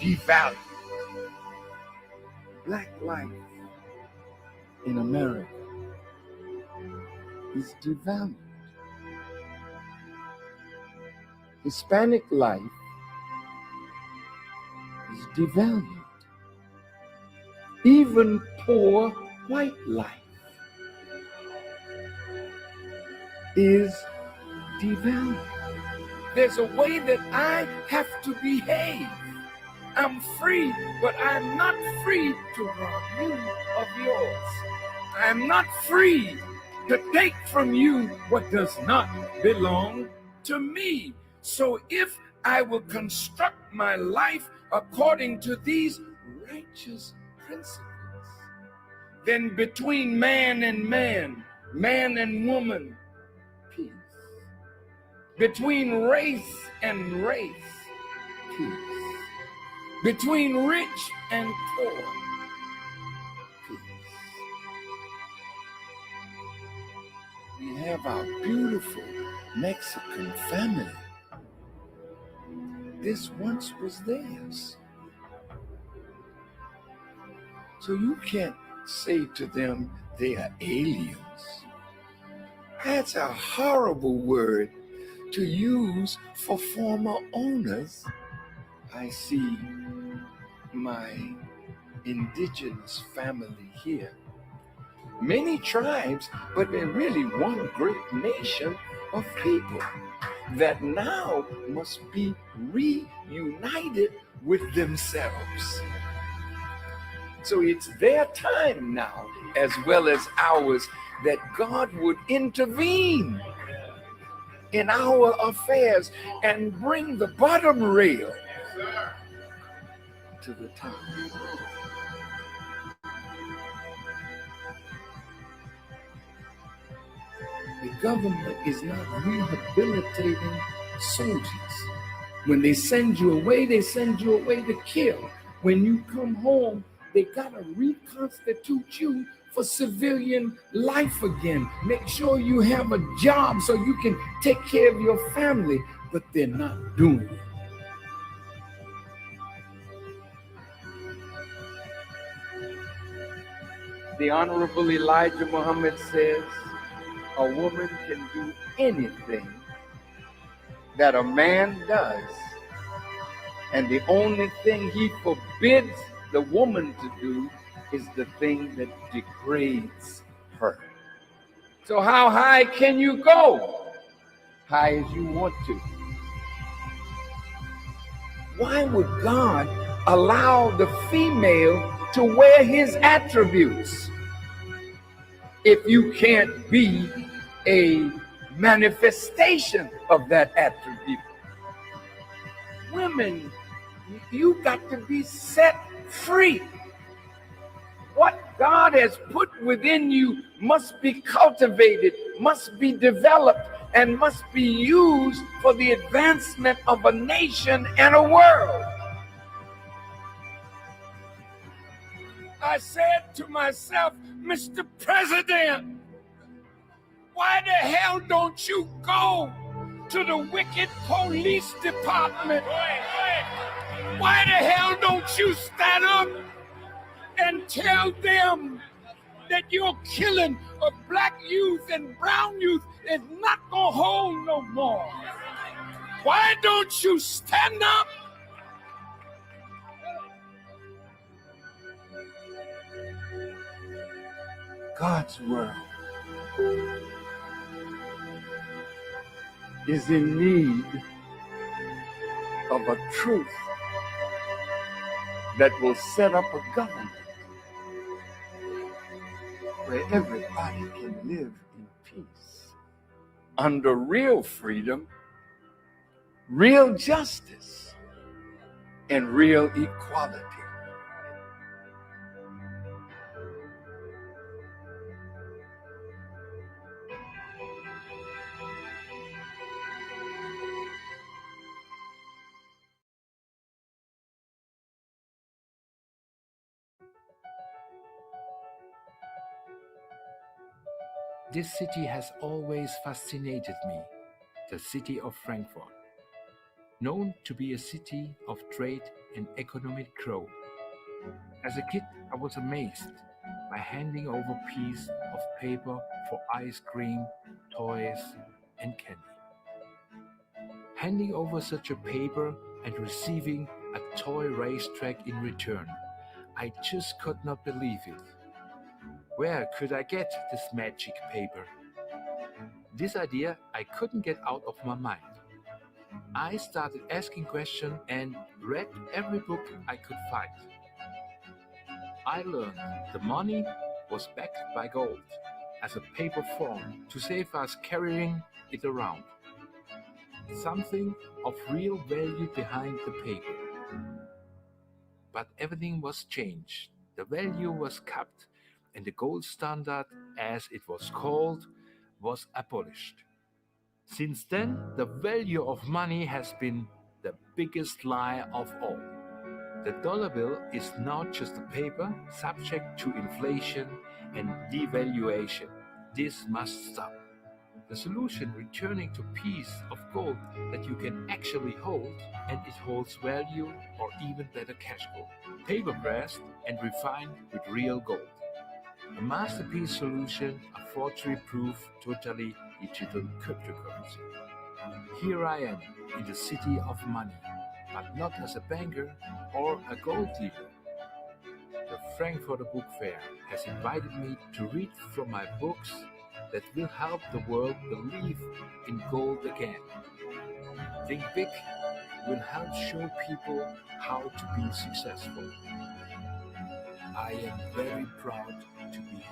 devalued. Black life in America is devalued. Hispanic life is devalued. Even poor white life is devalued. There's a way that I have to behave. I'm free, but I'm not free to rob you of yours. I'm not free to take from you what does not belong to me. So if I will construct my life according to these righteous principles, then between man and man, man and woman, peace. Between race and race, peace. Between rich and poor, peace. We have our beautiful Mexican family. This once was theirs. So you can't say to them they are aliens. That's a horrible word to use for former owners. I see my indigenous family here. Many tribes, but they're really one great nation of people that now must be reunited with themselves. So it's their time now, as well as ours, that God would intervene in our affairs and bring the bottom rail to the top. The government is not rehabilitating soldiers. When they send you away to kill. When you come home, they gotta reconstitute you for civilian life again. Make sure you have a job so you can take care of your family, but they're not doing it. The Honorable Elijah Muhammad says, a woman can do anything that a man does, and the only thing he forbids the woman to do is the thing that degrades her. So how high can you go? High as you want to. Why would God allow the female to wear his attributes if you can't be a manifestation of that attribute? Women, you got to be set free. What God has put within you must be cultivated, must be developed, and must be used for the advancement of a nation and a world. I said to myself, Mr. President, why the hell don't you go to the wicked police department? Why the hell don't you stand up and tell them that your killing of black youth and brown youth is not gonna hold no more? Why don't you stand up? God's world is in need of a truth that will set up a government where everybody can live in peace, under real freedom, real justice, and real equality. This city has always fascinated me, the city of Frankfurt. known to be a city of trade and economic growth. As a kid, I was amazed by handing over pieces of paper for ice cream, toys, and candy. Handing over such a paper and receiving a toy racetrack in return, I just could not believe it. Where could I get this magic paper? This idea I couldn't get out of my mind. I started asking questions and read every book I could find. I learned the money was backed by gold as a paper form to save us carrying it around. Something of real value behind the paper. But everything was changed. The value was capped, and the gold standard, as it was called, was abolished. Since then, the value of money has been the biggest lie of all. The dollar bill is now just a paper subject to inflation and devaluation. This must stop. The solution returning to a piece of gold that you can actually hold, and it holds value or even better cash gold, paper pressed and refined with real gold. A masterpiece solution, a forgery-proof, totally digital cryptocurrency. Here I am in the city of money, but not as a banker or a gold dealer. The Frankfurter Book Fair has invited me to read from my books that will help the world believe in gold again. Think Big will help show people how to be successful. I am very proud to be here.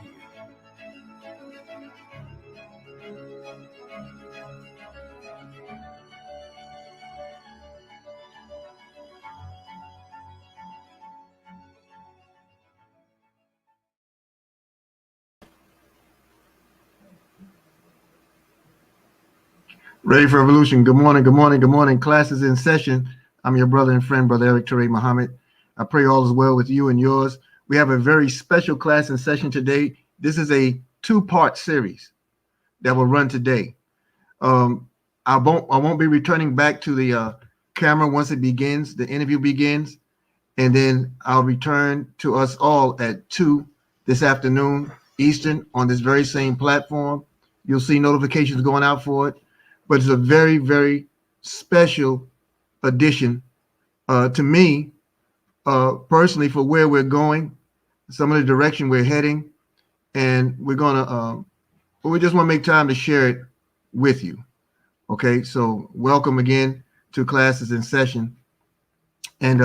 Ready for Revolution. Good morning, good morning, good morning. Class is in session. I'm your brother and friend, Brother Eric Ture Muhammad. I pray all is well with you and yours. We have a very special class in session today. This is a two-part series that will run today. I won't be returning back to the camera once it begins, the interview begins, and then I'll return to us all at 2 this afternoon Eastern on this very same platform. You'll see notifications going out for it. But it's a very, very special addition to me personally for where we're going, some of the direction we're heading, and we're gonna. We just want to make time to share it with you. Okay, so welcome again to Classes in Session, and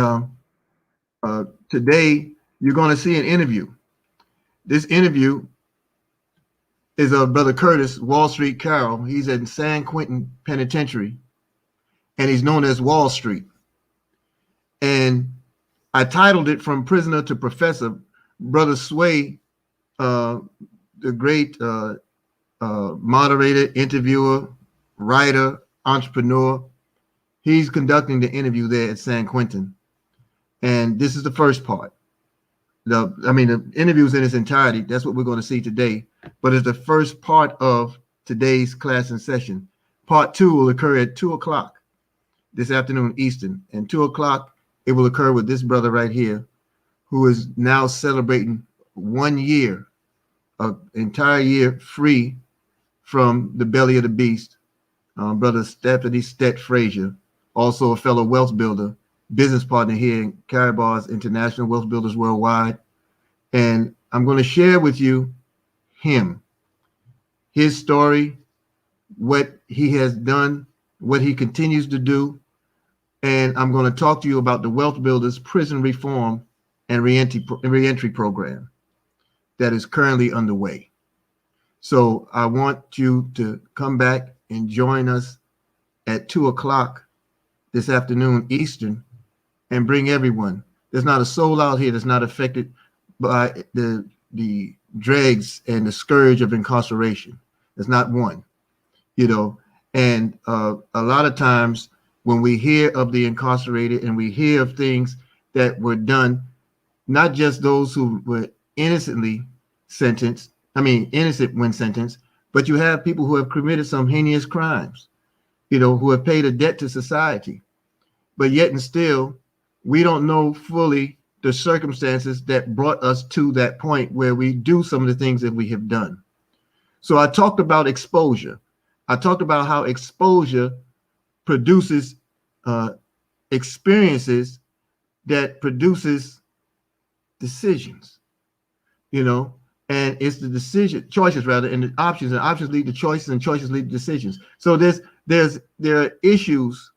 today you're going to see an interview. This interview is Brother Curtis Wall Street Carroll. He's at San Quentin Penitentiary, and he's known as Wall Street. And I titled it From Prisoner to Professor. Brother Sway, the great moderator, interviewer, writer, entrepreneur, he's conducting the interview there at San Quentin. And this is the first part. The interview is in its entirety. That's what we're going to see today. But it's the first part of today's class in session. Part 2 will occur at 2 o'clock this afternoon Eastern. And 2 o'clock, it will occur with this brother right here, who is now celebrating 1 year, an entire year free from the belly of the beast. Brother Stephanie Stett Frazier, also a fellow wealth builder, business partner here in Caribar's International Wealth Builders Worldwide. And I'm going to share with you him, his story, what he has done, what he continues to do. And I'm going to talk to you about the Wealth Builders Prison Reform and Reentry Program that is currently underway. So I want you to come back and join us at 2 o'clock this afternoon Eastern, and bring everyone. There's not a soul out here that's not affected by the dregs and the scourge of incarceration. There's not one, and a lot of times when we hear of the incarcerated and we hear of things that were done, not just those who were innocent when sentenced, but you have people who have committed some heinous crimes, who have paid a debt to society. but yet and still, we don't know fully the circumstances that brought us to that point where we do some of the things that we have done. So I talked about exposure. I talked about how exposure produces experiences that produces decisions, you know, and it's the choices rather, and the options lead to choices, and choices lead to decisions. So there are issues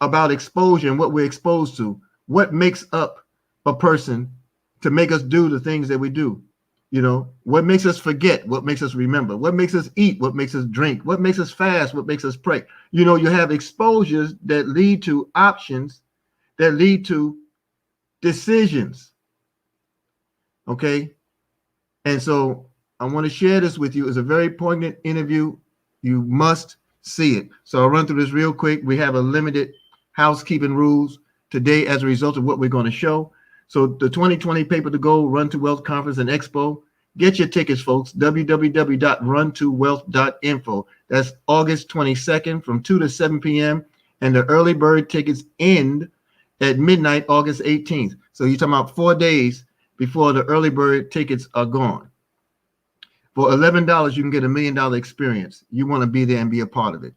about exposure and what we're exposed to. What makes up a person to make us do the things that we do? You know, what makes us forget? What makes us remember? What makes us eat? What makes us drink? What makes us fast? What makes us pray? You know, you have exposures that lead to options that lead to decisions. Okay. And so I want to share this with you. It's a very poignant interview. You must see it. So I'll run through this real quick. We have a limited housekeeping rules today as a result of what we're going to show. So the 2020 Paper to Go Run to Wealth Conference and Expo. Get your tickets, folks. www.runtowealth.info. That's August 22nd from 2 to 7 p.m. And the early bird tickets end at midnight, August 18th. So you're talking about 4 days before the early bird tickets are gone. For $11, you can get $1 million experience. You want to be there and be a part of it.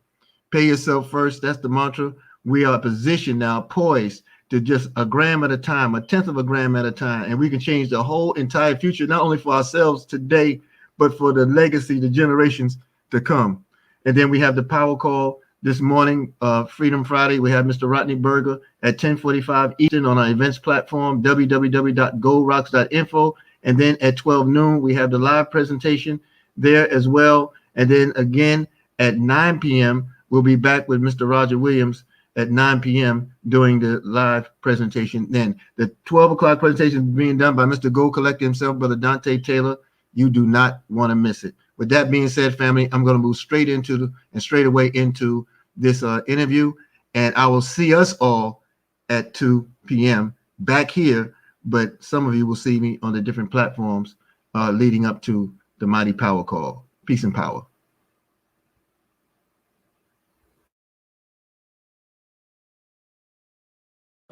Pay yourself first. That's the mantra. We are positioned now, poised to just a gram at a time, 1/10 of a gram at a time. And we can change the whole entire future, not only for ourselves today, but for the legacy, the generations to come. And then we have the power call this morning, Freedom Friday. We have Mr. Rodney Berger at 10:45 Eastern on our events platform, www.goldrocks.info. And then at 12 noon, we have the live presentation there as well. And then again at 9 p.m., we'll be back with Mr. Roger Williams at 9 p.m. doing the live presentation. Then the 12 o'clock presentation is being done by Mr. Gold Collector himself, Brother Dante Taylor. You do not want to miss it. With that being said, family, I'm going to move straight away into this interview, and I will see us all at 2 p.m. back here, but some of you will see me on the different platforms leading up to the mighty power call. Peace and power.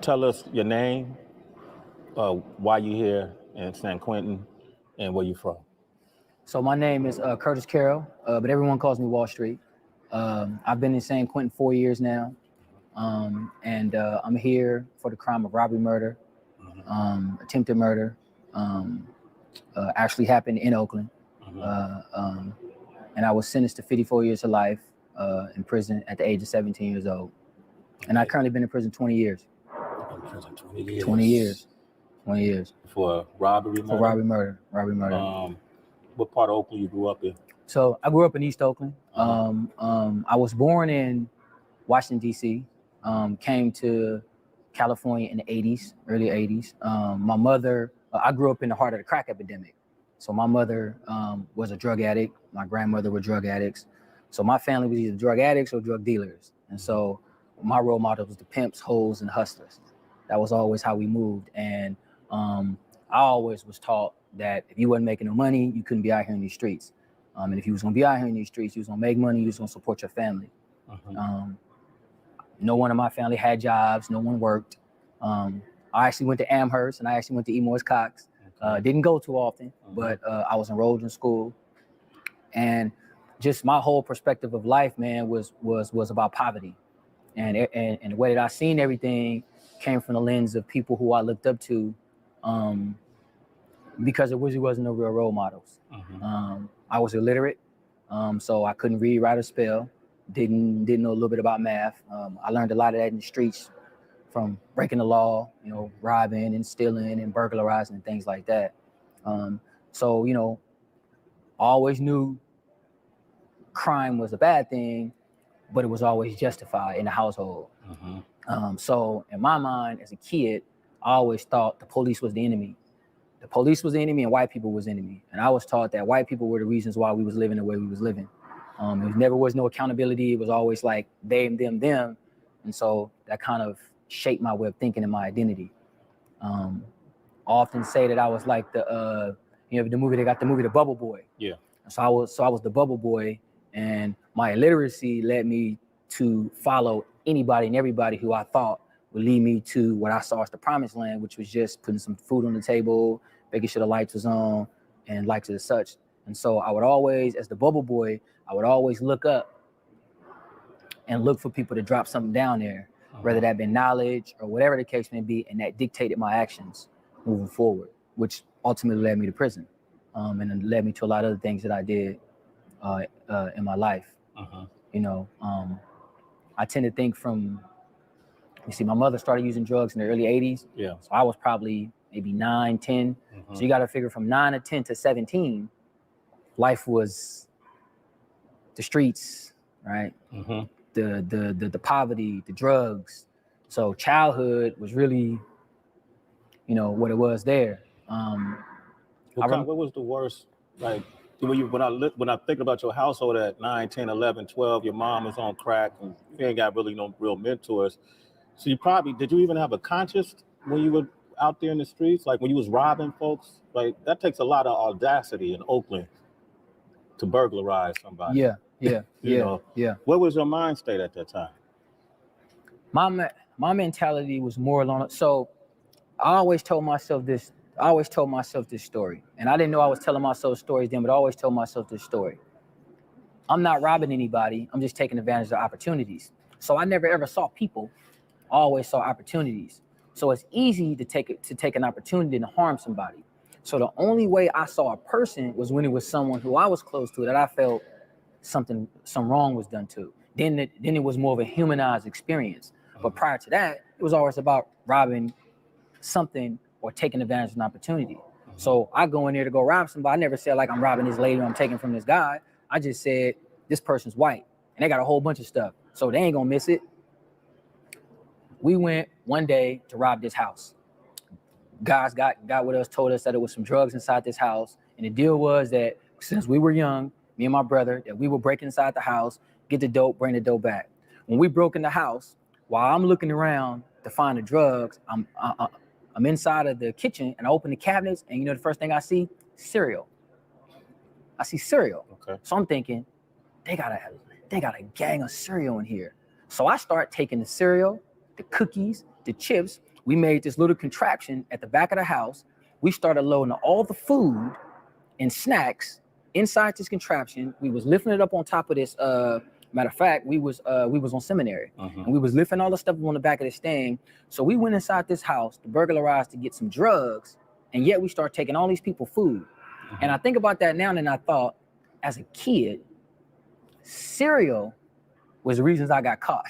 Tell us your name, why you're here in San Quentin, and where you're from. So my name is Curtis Carroll, but everyone calls me Wall Street. I've been in San Quentin 4 years now, and I'm here for the crime of robbery, murder, attempted murder. Actually happened in Oakland, and I was sentenced to 54 years to life in prison at the age of 17 years old. And I've currently been in prison 20 years. 20 years. For robbery, murder? For robbery, murder. What part of Oakland you grew up in? So I grew up in East Oakland. I was born in Washington, D.C., came to California in the 80s, early 80s. My mother, I grew up in the heart of the crack epidemic. So my mother was a drug addict. My grandmother were drug addicts. So my family was either drug addicts or drug dealers. And so my role model was the pimps, hoes, and hustlers. That was always how we moved. And I always was taught that if you wasn't making no money, you couldn't be out here in these streets. And if you was gonna be out here in these streets, you was gonna make money, you was gonna support your family. No one in my family had jobs, no one worked. I actually went to Amherst and I actually went to E. Morris Cox. Didn't go too often, but I was enrolled in school. And just my whole perspective of life, man, was about poverty. And the way that I seen everything came from the lens of people who I looked up to, because there really wasn't no real role models. I was illiterate, so I couldn't read, write, or spell. Didn't know a little bit about math. I learned a lot of that in the streets, from breaking the law, robbing and stealing and burglarizing and things like that. So I always knew crime was a bad thing, but it was always justified in the household. So in my mind, as a kid, I always thought the police was the enemy. The police was the enemy and white people was the enemy. And I was taught that white people were the reasons why we was living the way we was living. There never was no accountability. It was always like they, them. And so that kind of shaped my way of thinking and my identity. I often say that I was like the movie, they got the movie, The Bubble Boy. Yeah. So I was the bubble boy, and my illiteracy led me to follow anybody and everybody who I thought would lead me to what I saw as the promised land, which was just putting some food on the table, making sure the lights was on, and lights and such. And so I would always, as the bubble boy, I would always look up and look for people to drop something down there, whether that be knowledge or whatever the case may be, and that dictated my actions moving forward, which ultimately led me to prison, and it led me to a lot of other things that I did in my life. You know, I tend to think from, you see, my mother started using drugs in the early 80s. Yeah. So I was probably maybe 9, 10. So you got to figure from 9 to 10 to 17, life was the streets, right? The poverty, the drugs. So childhood was really, you know, what it was there. What was the worst, like, when I think about your household at 9, 10, 11, 12, your mom is on crack and you ain't got really no real mentors. So did you even have a conscience when you were out there in the streets? Like when you was robbing folks? Like that takes a lot of audacity in Oakland to burglarize somebody. Yeah. What was your mind state at that time? My mentality was more along, so I always told myself this story. And I didn't know I was telling myself stories then, but I always told myself this story. I'm not robbing anybody. I'm just taking advantage of opportunities. So I never ever saw people. I always saw opportunities. So it's easy to take an opportunity to harm somebody. So the only way I saw a person was when it was someone who I was close to that I felt some wrong was done to. Then it was more of a humanized experience. But prior to that, it was always about robbing something or taking advantage of an opportunity. So I go in there to go rob somebody. I never said like I'm robbing this lady or I'm taking from this guy. I just said this person's white and they got a whole bunch of stuff. So they ain't gonna miss it. We went one day to rob this house. Guys got with us, told us that it was some drugs inside this house. And the deal was that since we were young, me and my brother, that we would break inside the house, get the dope, bring the dope back. When we broke in the house, while I'm looking around to find the drugs, I'm inside of the kitchen and I open the cabinets and you know the first thing I see? Cereal. I see cereal. Okay. So I'm thinking, they got a gang of cereal in here. So I start taking the cereal, the cookies, the chips. We made this little contraption at the back of the house. We started loading all the food and snacks inside this contraption. We was lifting it up on top of this. Matter of fact, we was on seminary and we was lifting all the stuff on the back of this thing. So we went inside this house to burglarize to get some drugs, and yet we start taking all these people food. And I think about that now, and I thought, as a kid, cereal was the reasons I got caught.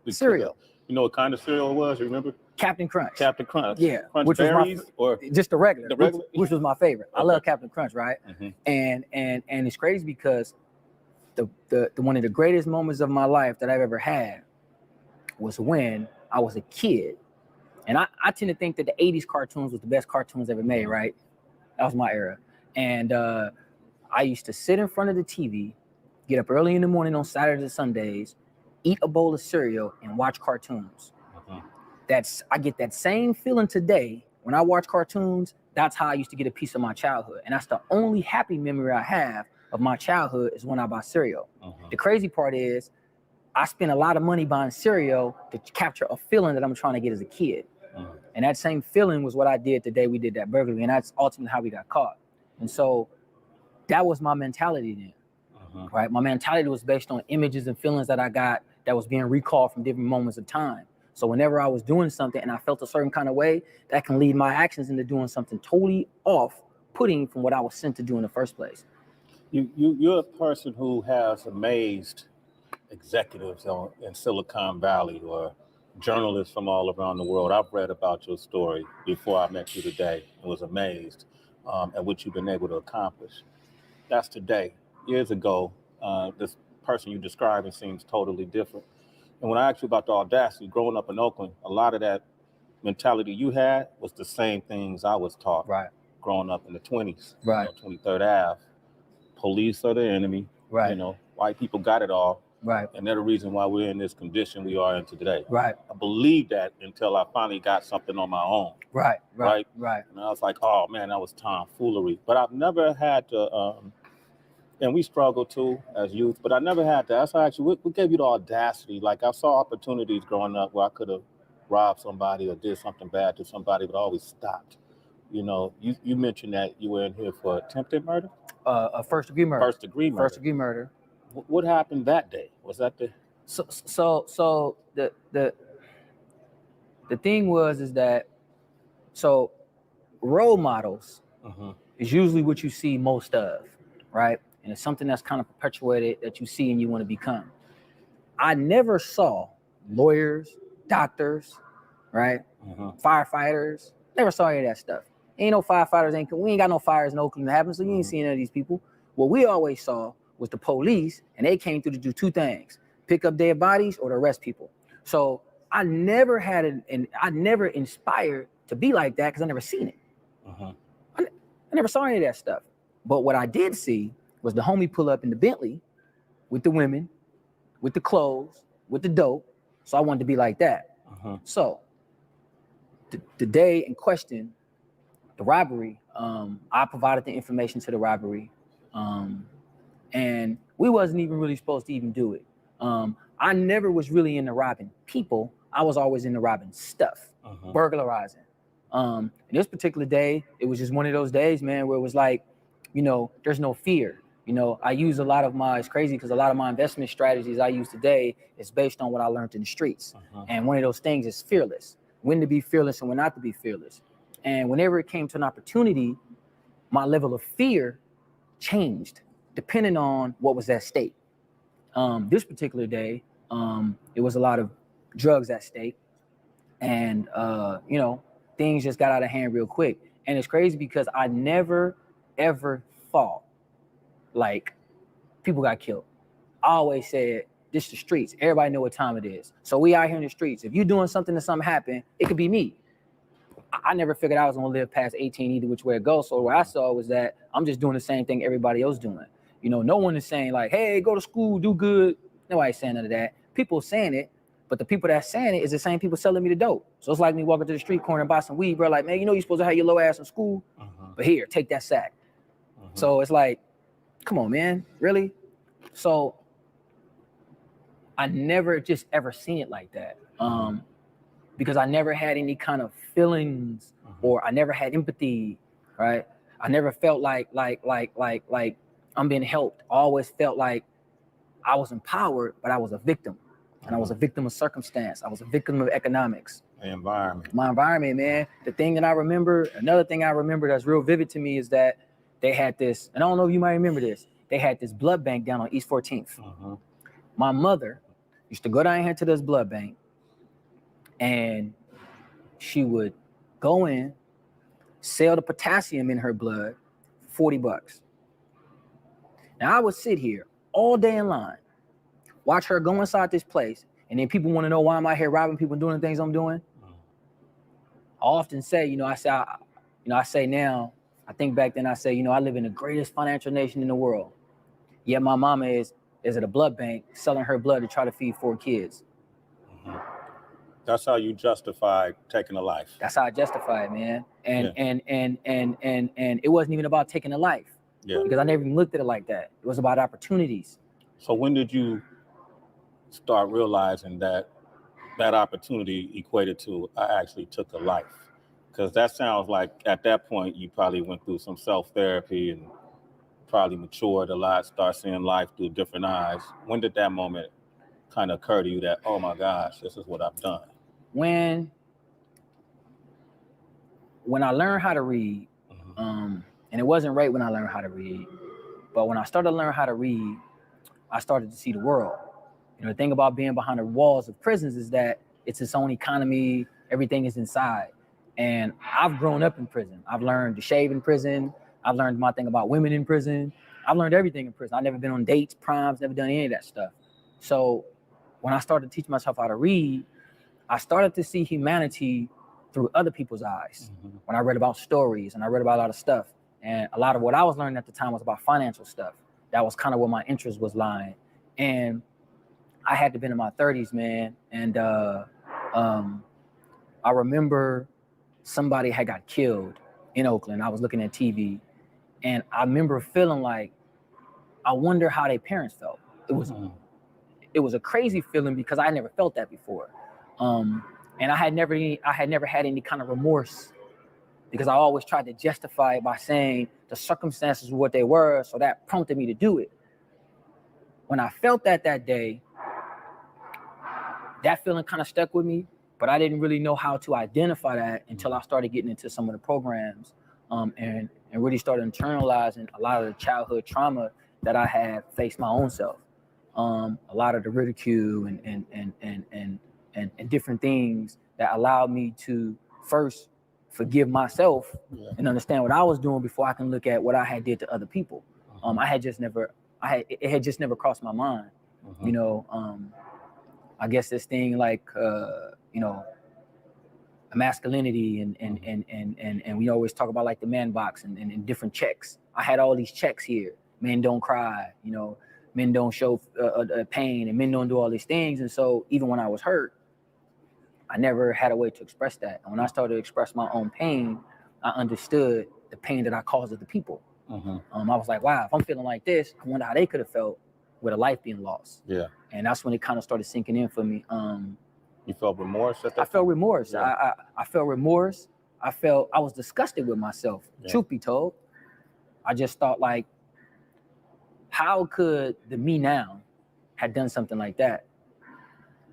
Cereal. You know what kind of cereal it was? You remember? Captain Crunch. Captain Crunch. Yeah. Crunch berries or just the regular. The regular? Which was my favorite. I love Captain Crunch, right? And it's crazy because the one of the greatest moments of my life that I've ever had was when I was a kid. And I tend to think that the 80s cartoons was the best cartoons ever made, right? That was my era. And I used to sit in front of the TV, get up early in the morning on Saturdays and Sundays, eat a bowl of cereal and watch cartoons. I get that same feeling today when I watch cartoons. That's how I used to get a piece of my childhood. And that's the only happy memory I have of my childhood is when I buy cereal. The crazy part is I spent a lot of money buying cereal to capture a feeling that I'm trying to get as a kid. And that same feeling was what I did the day we did that burglary. And that's ultimately how we got caught. And so that was my mentality then, right? My mentality was based on images and feelings that I got that was being recalled from different moments of time. So whenever I was doing something and I felt a certain kind of way, that can lead my actions into doing something totally off-putting from what I was sent to do in the first place. You're a person who has amazed executives in Silicon Valley or journalists from all around the world. I've read about your story before I met you today and was amazed at what you've been able to accomplish. That's today. Years ago, this person you're describing seems totally different. And when I asked you about the audacity, growing up in Oakland, a lot of that mentality you had was the same things I was taught growing up in the 20s, 23rd Ave. Police are the enemy. You know, white people got it all. And they're the reason why we're in this condition we are in today. I believed that until I finally got something on my own. And I was like, oh man, that was tomfoolery. But I've never had to and we struggled too as youth, but I never had that. That's actually what gave you the audacity. Like I saw opportunities growing up where I could have robbed somebody or did something bad to somebody, but I always stopped. You know, you mentioned that you were in here for attempted murder? First degree murder. First degree murder. First degree murder. What happened that day? Was that the... So the thing is that so role models is usually what you see most of, right? And it's something that's kind of perpetuated that you see and you want to become. I never saw lawyers, doctors, right? Firefighters. Never saw any of that stuff. Ain't no firefighters. We ain't got no fires in Oakland that happen, so you ain't seen any of these people. What we always saw was the police, and they came through to do two things: pick up dead bodies or to arrest people. So I never had I never inspired to be like that because I never seen it. I never saw any of that stuff. But what I did see was the homie pull up in the Bentley with the women, with the clothes, with the dope. So I wanted to be like that. So the day in question, the robbery, I provided the information to the robbery, and we wasn't even really supposed to even do it. I never was really into robbing people. I was always into robbing stuff, burglarizing. This particular day, it was just one of those days, man, where it was like, you know, there's no fear. You know, I use a lot of it's crazy because a lot of my investment strategies I use today is based on what I learned in the streets. And one of those things is fearless, when to be fearless and when not to be fearless. And whenever it came to an opportunity, my level of fear changed depending on what was at stake. This particular day, it was a lot of drugs at stake. And, you know, things just got out of hand real quick. And it's crazy because I never, ever thought like people got killed. I always said, this is the streets. Everybody know what time it is. So we out here in the streets. If you're doing something and something happen, it could be me. I never figured I was gonna live past 18 either which way it goes. So what I saw was that I'm just doing the same thing everybody else doing. You know, no one is saying like, hey, go to school, do good. Nobody's saying none of that. People saying it, but the people that's saying it is the same people selling me the dope. So it's like me walking to the street corner and buy some weed, bro. Like, man, you know you're supposed to have your low ass in school, but here, take that sack. So it's like, come on, man, really? So I never just ever seen it like that. Because I never had any kind of feelings or I never had empathy, right? I never felt like I'm being helped. I always felt like I was empowered, but I was a victim. And I was a victim of circumstance. I was a victim of economics. The environment. My environment, man. The thing that I remember, another thing I remember that's real vivid to me is that they had this, and I don't know if you might remember this, they had this blood bank down on East 14th. My mother used to go down here to this blood bank, and she would go in, sell the potassium in her blood for $40. Now I would sit here all day in line, watch her go inside this place, and then people want to know why I'm out here robbing people and doing the things I'm doing. I often say, I say now, I think back then I say, I live in the greatest financial nation in the world. Yet my mama is at a blood bank selling her blood to try to feed 4 kids. That's how you justify taking a life. That's how I justify it, man. And it wasn't even about taking a life. Because I never even looked at it like that. It was about opportunities. So when did you start realizing that opportunity equated to I actually took a life? Because that sounds like at that point you probably went through some self-therapy and probably matured a lot, start seeing life through different eyes. When did that moment kind of occur to you that, oh my gosh, this is what I've done? When I learned how to read, and it wasn't right when I learned how to read, but when I started to learn how to read, I started to see the world. The thing about being behind the walls of prisons is that it's its own economy, everything is inside. And I've grown up in prison. I've learned to shave in prison. I've learned my thing about women in prison. I've learned everything in prison. I've never been on dates, proms, never done any of that stuff. So when I started to teach myself how to read, I started to see humanity through other people's eyes. When I read about stories and I read about a lot of stuff. And a lot of what I was learning at the time was about financial stuff. That was kind of where my interest was lying. And I had to be in my 30s, man. And I remember somebody had got killed in Oakland. I was looking at TV. And I remember feeling like I wonder how their parents felt. It was a crazy feeling because I never felt that before. And I had never had any kind of remorse, because I always tried to justify it by saying the circumstances were what they were, so that prompted me to do it. When I felt that day, that feeling kind of stuck with me, but I didn't really know how to identify that until I started getting into some of the programs, and really started internalizing a lot of the childhood trauma that I had faced my own self. A lot of the ridicule and different things that allowed me to first forgive myself and understand what I was doing before I can look at what I had did to other people. It had just never crossed my mind. You know, I guess this thing like you know, masculinity and we always talk about like the man box and different checks. I had all these checks here. Men don't cry, you know, men don't show pain, and men don't do all these things. And so even when I was hurt, I never had a way to express that. And when I started to express my own pain, I understood the pain that I caused other people. I was like, wow, if I'm feeling like this, I wonder how they could have felt with a life being lost. Yeah. And that's when it kind of started sinking in for me. You felt remorse at that I felt remorse. Yeah. I felt remorse. I was disgusted with myself, truth be told. I just thought, like, how could the me now have done something like that?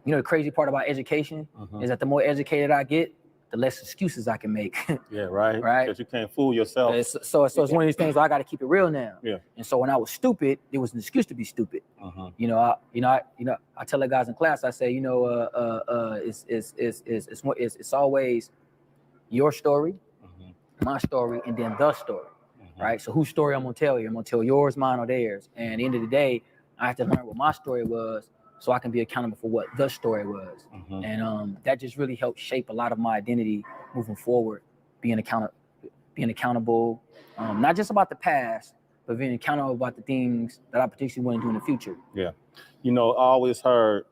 You know, the crazy part about education is that the more educated I get, the less excuses I can make. Yeah, right. Right. Because you can't fool yourself. So it's one of these things where I got to keep it real now. Yeah. And so when I was stupid, it was an excuse to be stupid. You know, I tell the guys in class, I say, you know, it's always your story, my story, and then the story. Right. So whose story I'm gonna tell you? I'm gonna tell yours, mine, or theirs. And at the end of the day, I have to learn what my story was, so I can be accountable for what the story was. And that just really helped shape a lot of my identity moving forward, being accountable, not just about the past, but being accountable about the things that I particularly want to do in the future. Yeah. You know, I always heard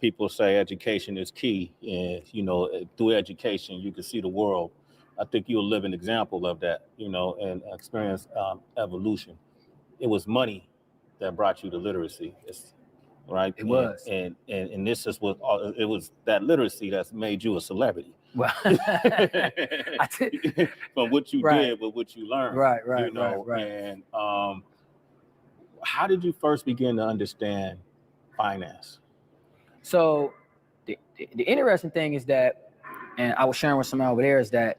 people say education is key. And, you know, through education, you can see the world. I think you're a living example of that, you know, and experience evolution. It was money that brought you to literacy. Right. It was. And this is what it was, that literacy that's made you a celebrity. Well, I did. From what you did, but what you learned. Right. You know, and how did you first begin to understand finance? So the interesting thing is that, and I was sharing with someone over there, is that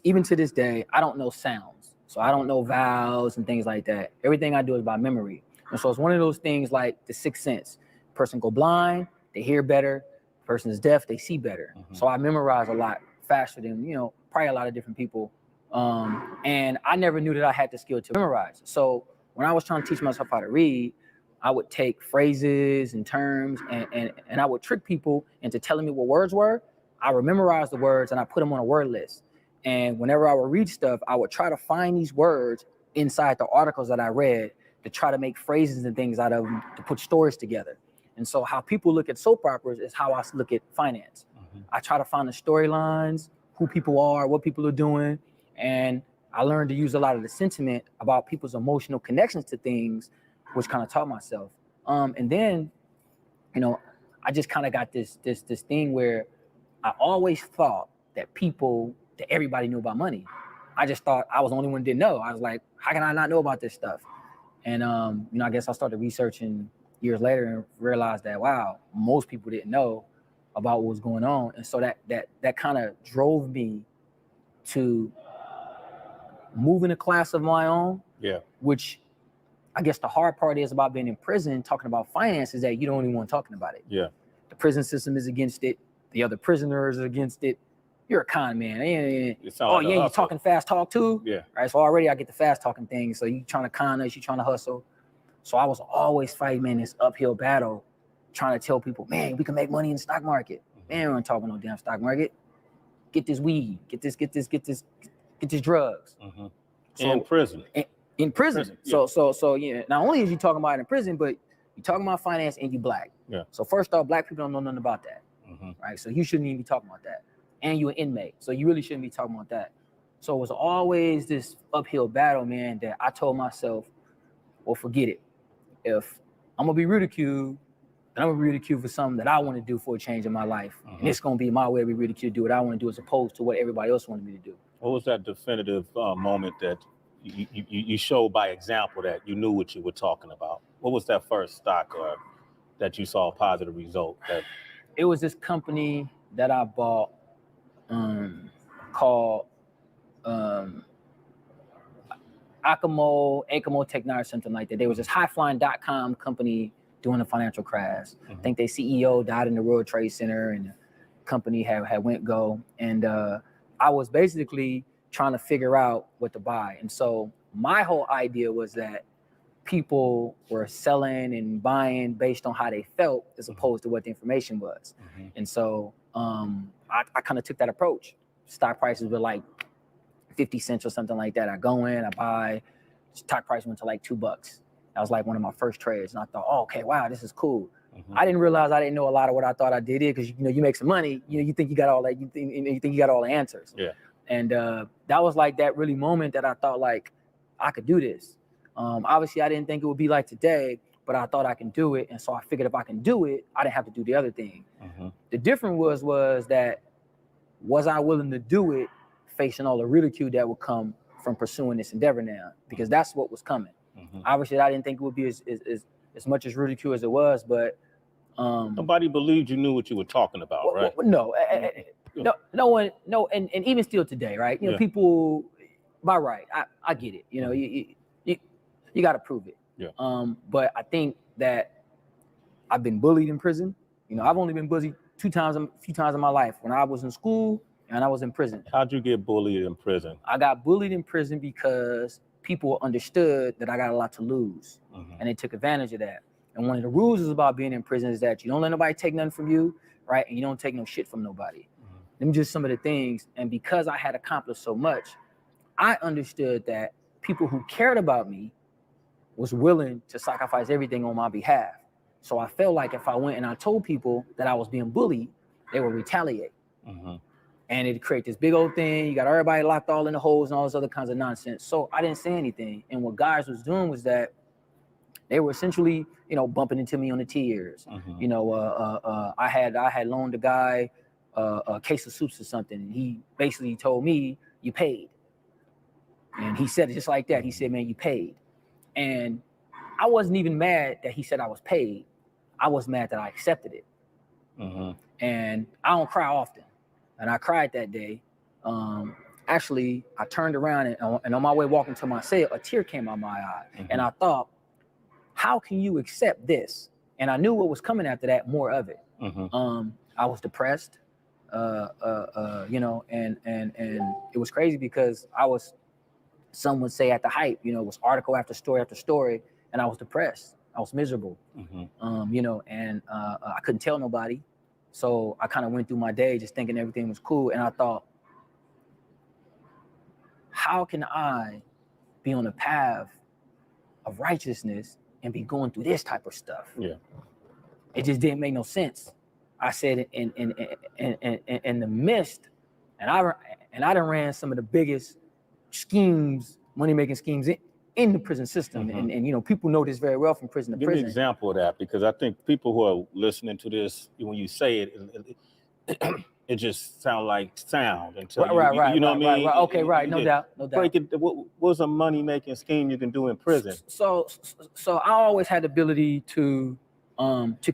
even to this day, I don't know sounds. So I don't know vowels and things like that. Everything I do is by memory. And so it's one of those things like the sixth sense. Person go blind, they hear better. Person is deaf, they see better. So I memorize a lot faster than, you know, probably a lot of different people. And I never knew that I had the skill to memorize. So when I was trying to teach myself how to read, I would take phrases and terms and I would trick people into telling me what words were. I would memorize the words and I put them on a word list. And whenever I would read stuff, I would try to find these words inside the articles that I read to try to make phrases and things out of them to put stories together. And so how people look at soap operas is how I look at finance. I try to find the storylines, who people are, what people are doing. And I learned to use a lot of the sentiment about people's emotional connections to things, which kind of taught myself. And then, you know, I just kind of got this thing where I always thought that everybody knew about money. I just thought I was the only one who didn't know. I was like, how can I not know about this stuff? And, you know, I guess I started researching years later and realized that, wow, most people didn't know about what was going on. And so that kind of drove me to move in a class of my own. Yeah. Which I guess the hard part is about being in prison, talking about finance, is that you don't even want talking about it. Yeah. The prison system is against it. The other prisoners are against it. You're a con man. You talking fast talk too? Yeah. Right. So already I get the fast talking thing. So you trying to con us, you trying to hustle. So I was always fighting, man, this uphill battle, trying to tell people, man, we can make money in the stock market. Man, we ain't talking no damn stock market. Get this weed, get this drugs. So, in prison. In prison. Yeah. So yeah. Not only is you talking about it in prison, but you talking about finance and you black. Yeah. So first off, black people don't know nothing about that. Right. So you shouldn't even be talking about that. And you're an inmate. So you really shouldn't be talking about that. So it was always this uphill battle, man, that I told myself, well, forget it. if I'm gonna be ridiculed, and I'm gonna be ridiculed for something that I want to do for a change in my life, and it's gonna be my way to be ridiculed, do what I want to do, as opposed to what everybody else wanted me to do. What was that definitive moment that you showed by example that you knew what you were talking about? What was that first stock or that you saw a positive result? It was this company that I bought called Acamo Technology or something like that. There was this highflying.com company during the financial crash. I think their CEO died in the World Trade Center, and the company had went go. And I was basically trying to figure out what to buy. And so my whole idea was that people were selling and buying based on how they felt as opposed to what the information was. And so I kind of took that approach. Stock prices were like 50 cents or something like that. I go in, I buy, stock price went to like $2. That was like one of my first trades. And I thought, oh, okay, wow, this is cool. I didn't realize I didn't know a lot of what I thought I did, because you make some money, you think you got all that, you think you got all the answers. Yeah. And that was like that really moment that I thought like I could do this. Obviously I didn't think it would be like today, but I thought I can do it. And so I figured if I can do it, I didn't have to do the other thing. The difference was that, was I willing to do it facing all the ridicule that would come from pursuing this endeavor now? Because that's what was coming. Obviously I didn't think it would be as much as ridicule as it was, but nobody believed you knew what you were talking about, right? No, no one, and even still today, right? People, by right, I get it. You got to prove it. Yeah. But I think that I've been bullied in prison. I've only been bullied a few times in my life, when I was in school and I was in prison. How'd you get bullied in prison? I got bullied in prison because people understood that I got a lot to lose, and they took advantage of that. And one of the rules is about being in prison is that you don't let nobody take nothing from you, right? And you don't take no shit from nobody. Them just some of the things. And because I had accomplished so much, I understood that people who cared about me was willing to sacrifice everything on my behalf. So I felt like if I went and I told people that I was being bullied, they would retaliate. And it'd create this big old thing. You got everybody locked all in the holes and all this other kinds of nonsense. So I didn't say anything. And what guys was doing was that they were essentially, bumping into me on the tiers. I had loaned a guy a case of soups or something, and he basically told me, "You paid." And he said it just like that. He said, "Man, you paid." And I wasn't even mad that he said I was paid. I was mad that I accepted it. And I don't cry often, and I cried that day. Actually, I turned around and on my way walking to my cell, a tear came out my eye, and I thought, how can you accept this? And I knew what was coming after that, more of it. I was depressed, and it was crazy because I was, some would say at the height, it was article after story, and I was depressed. I was miserable, and I couldn't tell nobody. So I kind of went through my day just thinking everything was cool. And I thought, how can I be on a path of righteousness and be going through this type of stuff? Yeah. It just didn't make no sense. I said in the midst, and I done ran some of the biggest schemes, money-making schemes in the prison system. And people know this very well from prison to prison. Give me an example of that, because I think people who are listening to this, when you say it, it just sounds like sound. Until right. You know what I mean? Right. Okay, right. No doubt. Break it. What's a money-making scheme you can do in prison? So I always had the ability to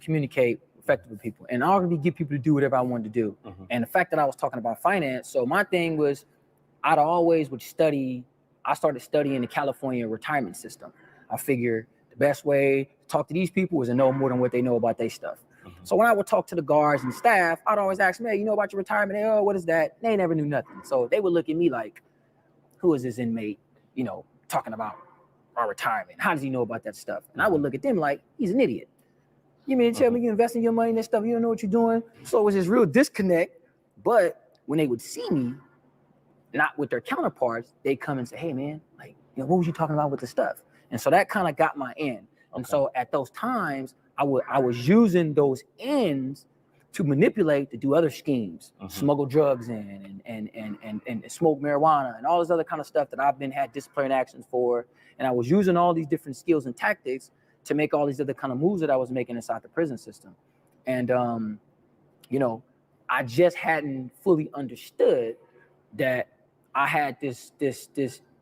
communicate effectively with people, and I already get people to do whatever I wanted to do. And the fact that I was talking about finance, so my thing was, I started studying the California retirement system. I figured the best way to talk to these people is to know more than what they know about their stuff. So when I would talk to the guards and staff, I'd always ask them, "Hey, you know about your retirement?" "Oh, what is that?" They never knew nothing. So they would look at me like, who is this inmate, talking about our retirement? How does he know about that stuff? And I would look at them like, he's an idiot. You mean to tell me you investing your money in this stuff, you don't know what you're doing? So it was this real disconnect. But when they would see me, not with their counterparts, they come and say, "Hey man, what was you talking about with the stuff?" And so that kind of got my end. And so at those times, I was using those ends to manipulate, to do other schemes, smuggle drugs in and smoke marijuana and all this other kind of stuff that I've had disciplinary actions for. And I was using all these different skills and tactics to make all these other kind of moves that I was making inside the prison system. And, you know, I just hadn't fully understood that I had this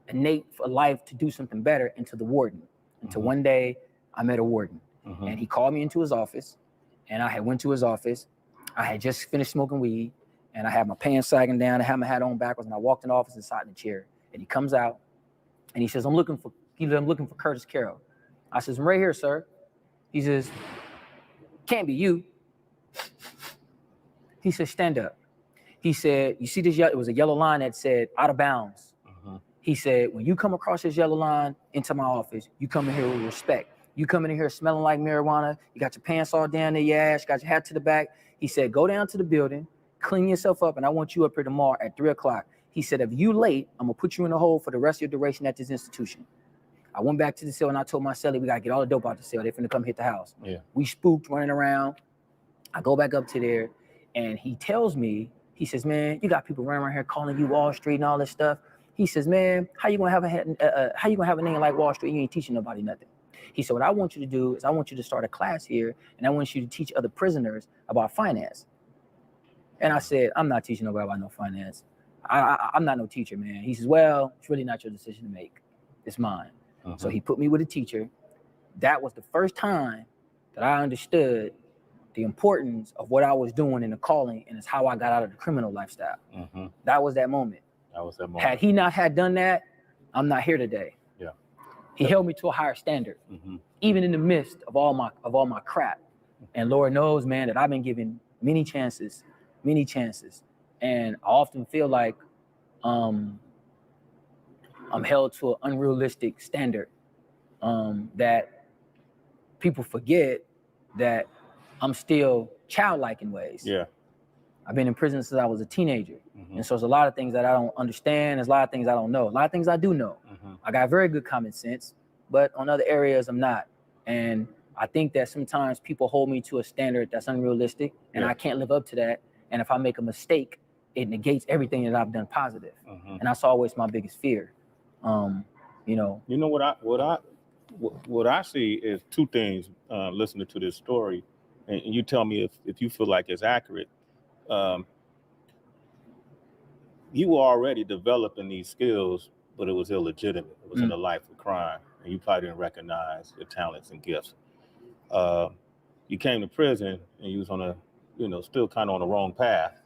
innate for life to do something better into the warden. Until one day I met a warden and he called me into his office, and I had went to his office. I had just finished smoking weed, and I had my pants sagging down, I had my hat on backwards, and I walked in the office and sat in the chair. And he comes out and he says, I'm looking for Curtis Carroll. I says, I'm right here, sir. He says, can't be you. He said, stand up. He said, you see this, it was a yellow line that said out of bounds. He said, when you come across this yellow line into my office, you come in here with respect. You come in here smelling like marijuana, you got your pants all down to your ass, got your hat to the back. He said, go down to the building, clean yourself up, and I want you up here tomorrow at 3 o'clock. He said, if you late, I'm gonna put you in the hole for the rest of your duration at this institution. I went back to the cell and I told my cellie, we gotta get all the dope out the cell. They're finna come hit the house. Yeah. We spooked, running around. I go back up to there and he tells me, he says, man, you got people running around here calling you Wall Street and all this stuff. He says, man, how you gonna have a name like Wall Street? You ain't teaching nobody nothing. He said, what I want you to do is I want you to start a class here, and I want you to teach other prisoners about finance. And I said, I'm not teaching nobody about no finance. I'm not no teacher, man. He says, well, it's really not your decision to make. It's mine. So he put me with a teacher. That was the first time that I understood the importance of what I was doing in the calling, and it's how I got out of the criminal lifestyle. That was that moment. Had he not had done that, I'm not here today. Yeah. He held me to a higher standard, even in the midst of all my crap. And Lord knows, man, that I've been given many chances. And I often feel like I'm held to an unrealistic standard, that people forget that I'm still childlike in ways. Yeah. I've been in prison since I was a teenager. And so there's a lot of things that I don't understand. There's a lot of things I don't know. A lot of things I do know. I got very good common sense, but on other areas I'm not. And I think that sometimes people hold me to a standard that's unrealistic, and I can't live up to that. And if I make a mistake, it negates everything that I've done positive. And that's always my biggest fear. You know what I see is two things, listening to this story, and you tell me if you feel like it's accurate. You were already developing these skills, but it was illegitimate. It was in a life of crime, and you probably didn't recognize your talents and gifts. You came to prison and you was on a, still kind of on the wrong path.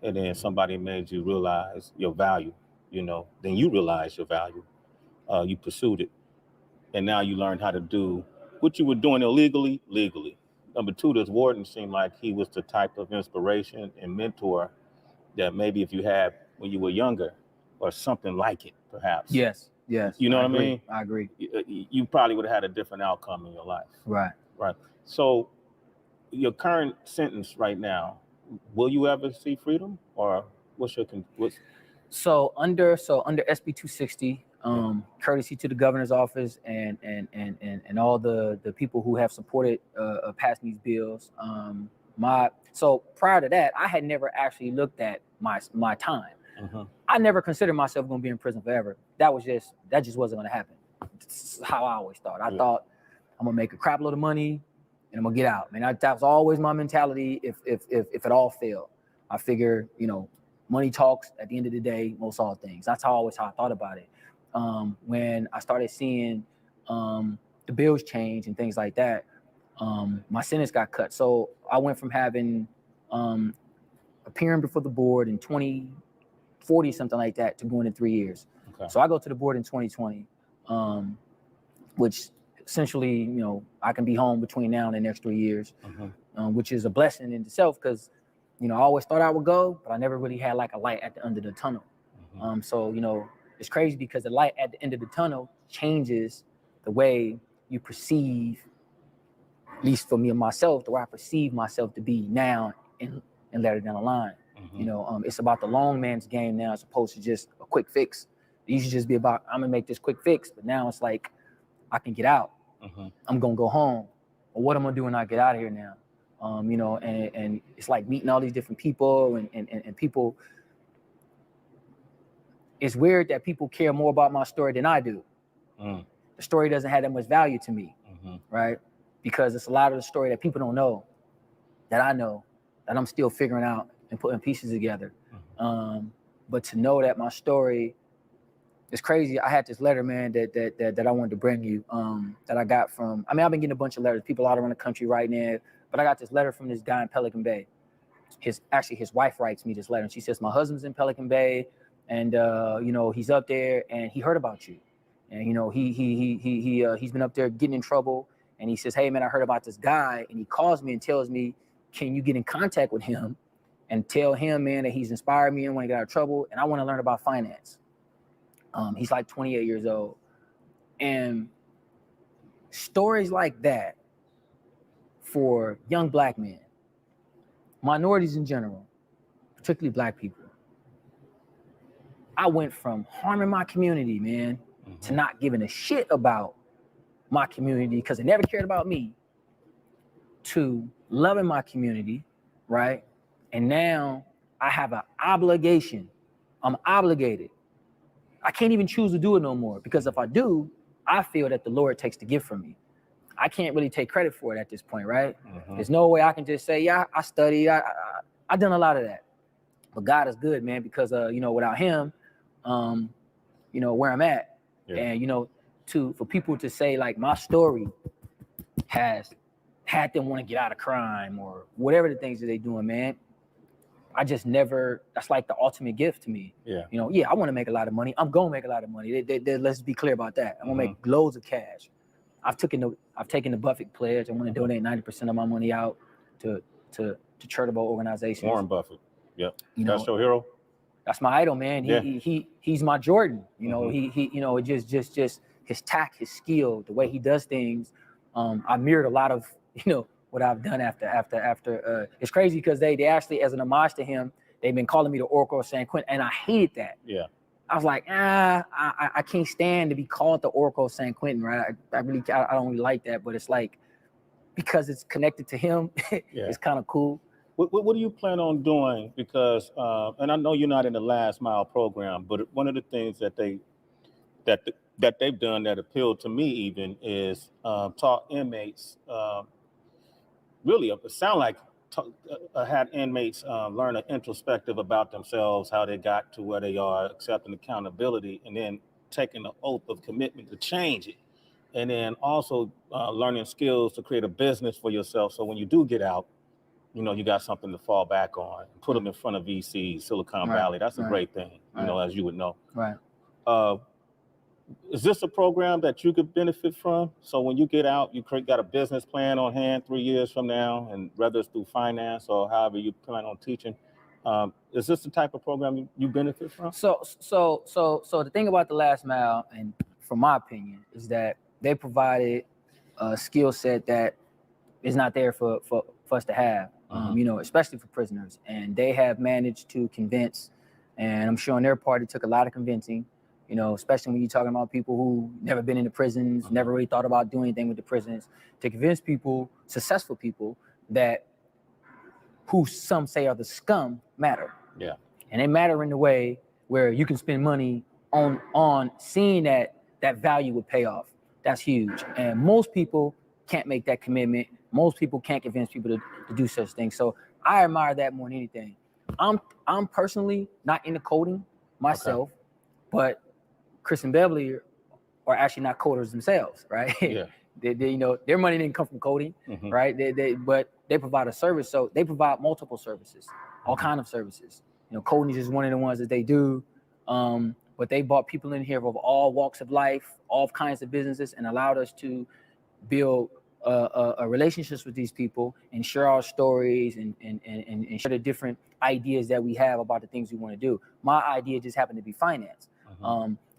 And then somebody made you realize your value, then you realized your value. You pursued it. And now you learned how to do what you were doing illegally, legally. Number two, this warden seemed like he was the type of inspiration and mentor that maybe if you had when you were younger or something like it, perhaps. Yes. You know what I mean? I agree. You probably would have had a different outcome in your life. Right. So your current sentence right now, will you ever see freedom, or what's? So under SB 260, courtesy to the governor's office and all the people who have supported passing these bills. So prior to that, I had never actually looked at my time. I never considered myself going to be in prison forever. That just wasn't going to happen. That's how I always thought. I thought I'm gonna make a crap load of money and I'm gonna get out. Man, that was always my mentality. If it all failed, I figure, money talks at the end of the day, most all things. That's how I thought about it. When I started seeing the bills change and things like that, my sentence got cut. So I went from having appearing before the board in 2040, something like that, to going in 3 years. Okay. So I go to the board in 2020, which essentially, I can be home between now and the next 3 years, which is a blessing in itself because, I always thought I would go, but I never really had like a light at the end of the tunnel. So, it's crazy because the light at the end of the tunnel changes the way you perceive, at least for me and myself, the way I perceive myself to be now and later down the line. It's about the long man's game now as opposed to just a quick fix. It used to just be about, I'm gonna make this quick fix, but now it's like, I can get out. I'm gonna go home. Or what I'm gonna do when I get out of here now? And it's like meeting all these different people and people. It's weird that people care more about my story than I do. The story doesn't have that much value to me. right? Because it's a lot of the story that people don't know, that I know, that I'm still figuring out and putting pieces together. But to know that my story is crazy. I had this letter, man, that I wanted to bring you, that I got from, I mean, I've been getting a bunch of letters, people all around the country right now, but I got this letter from this guy in Pelican Bay. His wife writes me this letter, and she says, my husband's in Pelican Bay, and you know, he's up there, and he heard about you, and you know, he's been up there getting in trouble, and he says, hey man, I heard about this guy, and he calls me and tells me, can you get in contact with him and tell him, man, that he's inspired me and want to get out of trouble, and I want to learn about finance. He's like 28 years old, and stories like that for young black men, minorities in general, particularly black people. I went from harming my community, man, to not giving a shit about my community because they never cared about me, to loving my community, right? And now I have an obligation. I'm obligated. I can't even choose to do it no more, because if I do, I feel that the Lord takes the gift from me. I can't really take credit for it at this point, right? There's no way I can just say, yeah, I studied, I done a lot of that. But God is good, man, because you know, without him, you know, where I'm at, and you know, for people to say like my story has had them want to get out of crime or whatever the things that they doing, man. I just never, that's like the ultimate gift to me. You know, I want to make a lot of money. I'm going to make a lot of money. Let's be clear about that. I'm going to make loads of cash. I've taken the Buffett pledge. I'm going to donate 90% of my money out to charitable organizations. Warren Buffett. Yep. You know, that's your hero. That's my idol, man. He's my Jordan. You know, he you know, just his tact, his skill, the way he does things. I mirrored a lot of, you know, what I've done after. It's crazy because they actually, as an homage to him, they've been calling me the Oracle of San Quentin, and I hated that. I was like, I can't stand to be called the Oracle of San Quentin, right? I don't really like that, but it's like, because it's connected to him, it's kind of cool. What do you plan on doing? Because, and I know you're not in the Last Mile program, but one of the things that they've done that appealed to me even is taught inmates. Really, it sound like had inmates learn an introspective about themselves, how they got to where they are, accepting accountability, and then taking the oath of commitment to change it. And then also learning skills to create a business for yourself. So when you do get out, you know, you got something to fall back on, put them in front of VCs, Silicon Valley. That's a great thing, you know, as you would know. Is this a program that you could benefit from? So when you get out, you got a business plan on hand 3 years from now, and whether it's through finance or however you plan on teaching, is this the type of program you benefit from? So the thing about the Last Mile, and from my opinion, is that they provided a skill set that is not there for us to have, you know, especially for prisoners. And they have managed to convince, and I'm sure on their part, it took a lot of convincing, you know, especially when you're talking about people who never been into prisons, never really thought about doing anything with the prisons, to convince people, successful people, that who some say are the scum matter. And they matter in the way where you can spend money on seeing that value would pay off. That's huge. And most people can't make that commitment. Most people can't convince people to do such things. So I admire that more than anything. I'm personally not into coding myself, but Chris and Beverly are actually not coders themselves, right? They you know, their money didn't come from coding, right? But they provide a service. So they provide multiple services, all kind of services. You know, coding is just one of the ones that they do. But they brought people in here of all walks of life, all kinds of businesses, and allowed us to build relationships with these people and share our stories and share the different ideas that we have about the things we want to do. My idea just happened to be finance.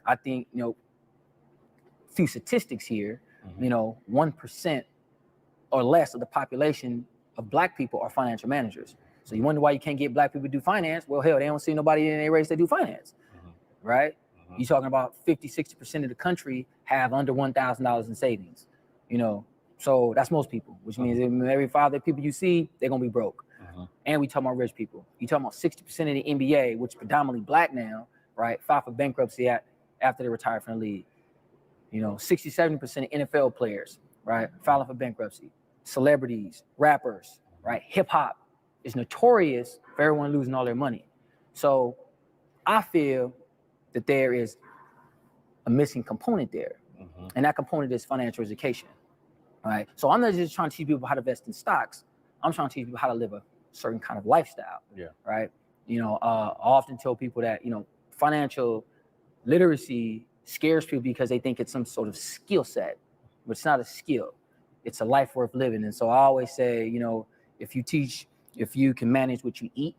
I think, you know, a few statistics here, you know, 1% or less of the population of Black people are financial managers. So you wonder why you can't get Black people to do finance? Well, hell, they don't see nobody in their race that do finance, right? You're talking about 50-60% of the country have under $1,000 in savings, you know. So that's most people, which means every 5 people you see, they're gonna be broke. And we talking about rich people. You talking about 60% of the NBA, which is predominantly Black now, right? Filed for bankruptcy after they retired from the league. You know, 60-70% of NFL players right? Filing for bankruptcy. Celebrities, rappers, right? Hip hop is notorious for everyone losing all their money. So I feel that there is a missing component there. And that component is financial education, right? So I'm not just trying to teach people how to invest in stocks. I'm trying to teach people how to live a certain kind of lifestyle, right? I often tell people that, financial literacy scares people because they think it's some sort of skill set, but it's not a skill. It's a life worth living. And so I always say, if you can manage what you eat,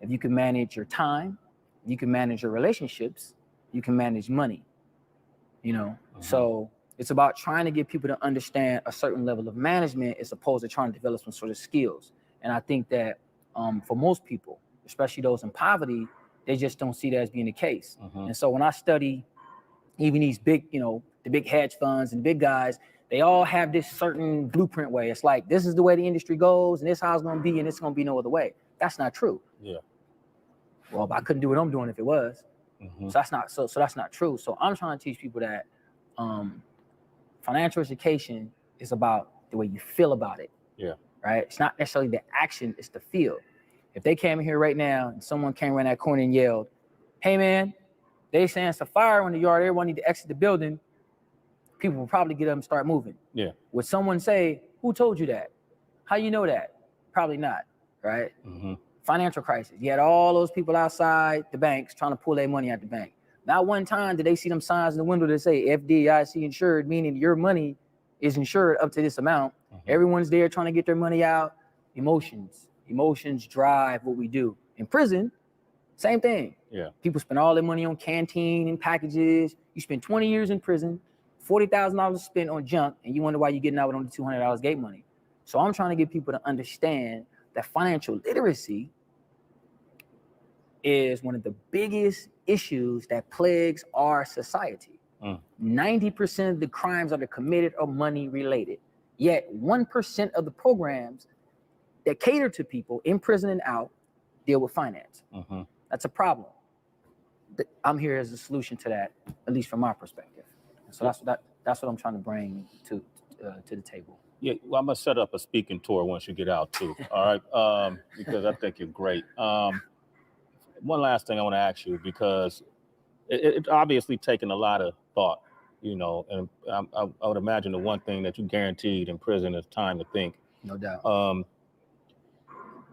if you can manage your time, you can manage your relationships, you can manage money, So it's about trying to get people to understand a certain level of management as opposed to trying to develop some sort of skills. And I think that for most people, especially those in poverty, they just don't see that as being the case. And so when I study even these big, the big hedge funds and the big guys, they all have this certain blueprint way. It's like, this is the way the industry goes, and this is how it's going to be, and it's going to be no other way. That's not true. Yeah. Well, I couldn't do what I'm doing if it was. So that's not so that's not true. So I'm trying to teach people that financial education is about the way you feel about it. Yeah. Right? It's not necessarily the action, it's the feel. If they came in here right now and someone came around that corner and yelled, "Hey man, they saying it's a fire in the yard, everyone need to exit the building," people will probably get up and start moving. Yeah. Would someone say, "Who told you that? How you know that?" Probably not, right? Financial crisis. You had all those people outside the banks trying to pull their money out the bank. Not one time did they see them signs in the window that say FDIC insured, meaning your money is insured up to this amount. Everyone's there trying to get their money out. Emotions drive what we do. In prison, same thing. Yeah. People spend all their money on canteen and packages. You spend 20 years in prison, $40,000 spent on junk, and you wonder why you're getting out with only $200 gate money. So I'm trying to get people to understand that financial literacy is one of the biggest issues that plagues our society. 90% of the crimes that are committed are money related. Yet 1% of the programs that cater to people in prison and out deal with finance. That's a problem. I'm here as a solution to that, at least from my perspective. So that's what I'm trying to bring to the table. Yeah, well, I'm gonna set up a speaking tour once you get out too. All right, because I think you're great. One last thing I want to ask you, because it's obviously taken a lot of thought, and I would imagine the one thing that you guaranteed in prison is time to think. No doubt.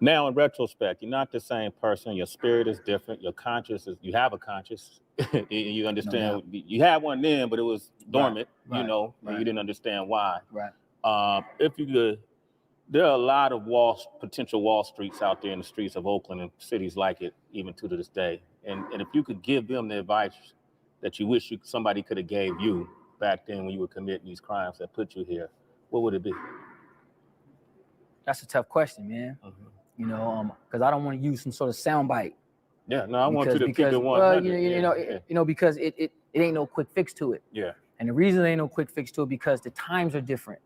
Now, in retrospect, you're not the same person. Your spirit is different. Your conscious is, you have a conscious. You understand, you had one then, but it was dormant, and you didn't understand why. Right. If you could, there are a lot of potential Wall Streets out there in the streets of Oakland and cities like it, even to this day. And if you could give them the advice that you wish somebody could have gave you back then when you were committing these crimes that put you here, what would it be? That's a tough question, man. Because I don't want to use some sort of soundbite. Yeah, no, I want you to keep it 100. Because it ain't no quick fix to it. Yeah. And the reason there ain't no quick fix to it because the times are different,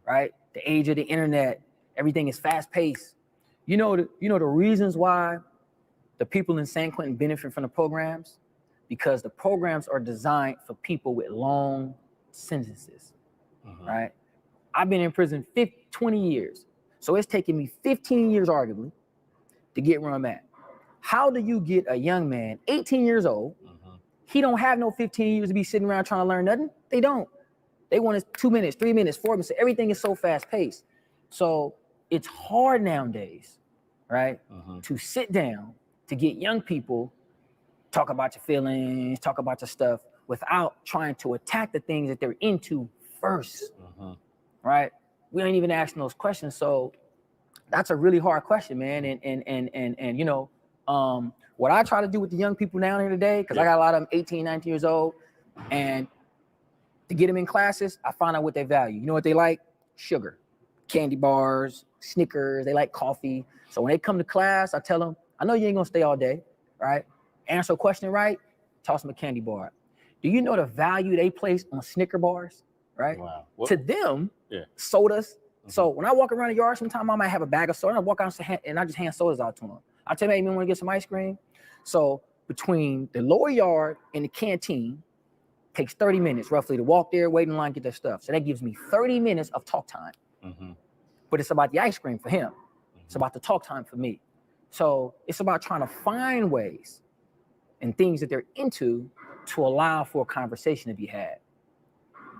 right? The age of the internet, everything is fast paced. The reasons why the people in San Quentin benefit from the programs, because the programs are designed for people with long sentences, right? I've been in prison 20 years. So it's taken me 15 years, arguably, to get where I'm at. How do you get a young man, 18 years old, he don't have no 15 years to be sitting around trying to learn nothing? They don't. They want 2 minutes, 3 minutes, 4 minutes. Everything is so fast paced. So it's hard nowadays, right, to sit down, to get young people, talk about your feelings, talk about your stuff, without trying to attack the things that they're into first, right? We ain't even asking those questions. So that's a really hard question, man. And what I try to do with the young people down here today, because I got a lot of them 18, 19 years old, and to get them in classes, I find out what they value. You know what they like? Sugar, candy bars, Snickers, they like coffee. So when they come to class, I tell them, I know you ain't gonna stay all day, right? Answer a question right, toss them a candy bar. Do you know the value they place on Snicker bars, right? Wow. To them, sodas. So when I walk around the yard, sometimes I might have a bag of soda, and I walk out and I just hand sodas out to them. I tell them, hey, man, want to get some ice cream? So between the lower yard and the canteen, Takes 30 minutes roughly to walk there, wait in line, get their stuff. So that gives me 30 minutes of talk time. But it's about the ice cream for him. It's about the talk time for me. So it's about trying to find ways and things that they're into to allow for a conversation to be had.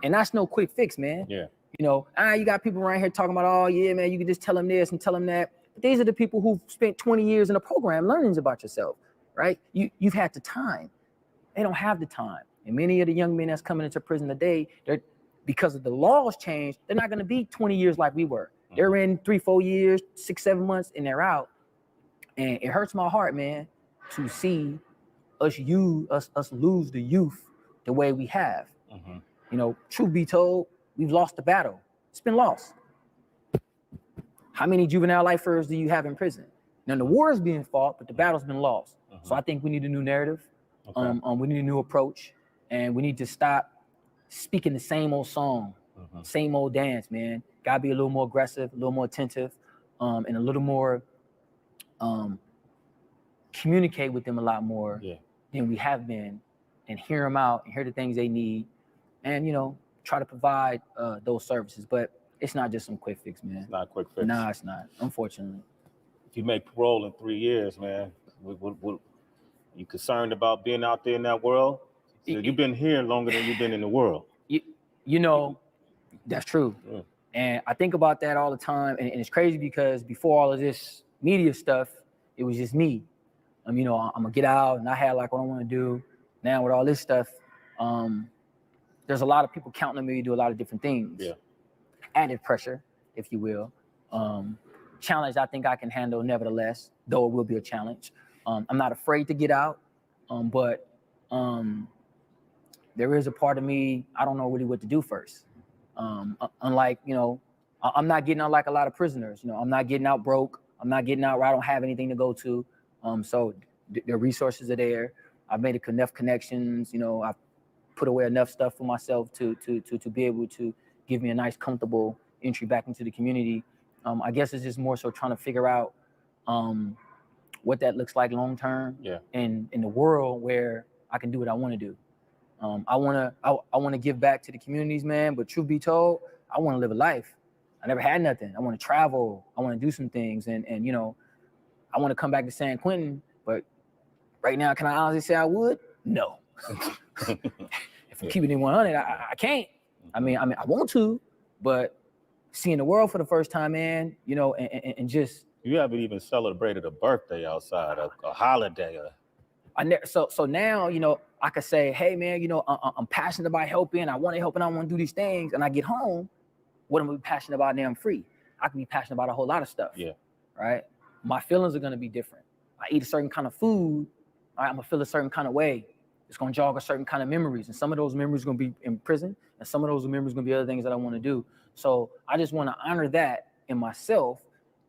And that's no quick fix, man. Yeah. You know, you got people around here talking about, oh yeah, man, you can just tell them this and tell them that. But these are the people who've spent 20 years in a program learning about yourself, right? You've had the time. They don't have the time. And many of the young men that's coming into prison today, they're, because of the laws changed, they're not gonna be 20 years like we were. They're in 3-4 years, 6-7 months, and they're out. And it hurts my heart, man, to see us lose the youth the way we have. You know, truth be told, we've lost the battle. It's been lost. How many juvenile lifers do you have in prison? Now the war is being fought, but the battle's been lost. So I think we need a new narrative. We need a new approach, and we need to stop speaking the same old song, same old dance, man. Gotta be a little more aggressive, a little more attentive, and a little more communicate with them a lot more than we have been, and hear them out and hear the things they need, and you know, try to provide those services. But it's not just some quick fix, man. It's not a quick fix. Nah, it's not, unfortunately. If you make parole in 3 years, man, what you concerned about being out there in that world? So you've been here longer than you've been in the world. You know, that's true. And I think about that all the time. And it's crazy because before all of this media stuff, it was just me. You know, I'm gonna get out and I had like what I want to do. Now with all this stuff, there's a lot of people counting on me to do a lot of different things. Added pressure, if you will. Challenge I think I can handle nevertheless, though it will be a challenge. I'm not afraid to get out, but there is a part of me, I don't know really what to do first. Unlike, you know, I'm not getting out like a lot of prisoners. You know, I'm not getting out broke. I'm not getting out where I don't have anything to go to. So the resources are there. I've made enough connections. You know, I've put away enough stuff for myself to be able to give me a nice, comfortable entry back into the community. I guess it's just more so trying to figure out what that looks like long term. In the world where I can do what I want to do. I want to give back to the communities, man. But truth be told, I want to live a life. I never had nothing. I want to travel. I want to do some things, and you know, I want to come back to San Quentin. But right now, can I honestly say I would? No. If I'm keeping it 100, I can't. I mean, I want to, but seeing the world for the first time, man, you know, and just. You haven't even celebrated a birthday outside, a holiday. So now, you know, I could say, hey, man, you know, I'm passionate about helping. I want to help and I want to do these things. And I get home, what am I passionate about now? I'm free. I can be passionate about a whole lot of stuff. Right? My feelings are going to be different. I eat a certain kind of food, all right, I'm going to feel a certain kind of way. It's going to jog a certain kind of memories. And some of those memories are going to be in prison. And some of those memories are going to be other things that I want to do. So I just want to honor that in myself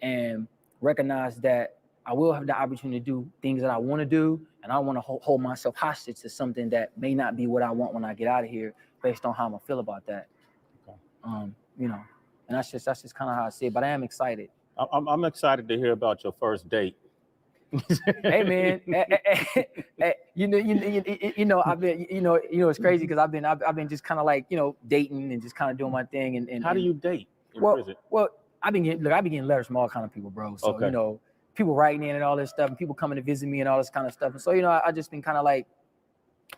and recognize that I will have the opportunity to do things that I want to do, and I want to hold myself hostage to something that may not be what I want when I get out of here, based on how I'm gonna feel about that. You know, and that's just kind of how I see it. But I am excited. I'm excited to hear about your first date. Hey man, you know, I've been, you know, it's crazy because I've been just kind of like, you know, dating and just kind of doing my thing. And how do you date in prison? Well, I've been getting letters from all kind of people, bro. So you know, people writing in and all this stuff, and people coming to visit me and all this kind of stuff. And so, you know, I just been kind of like,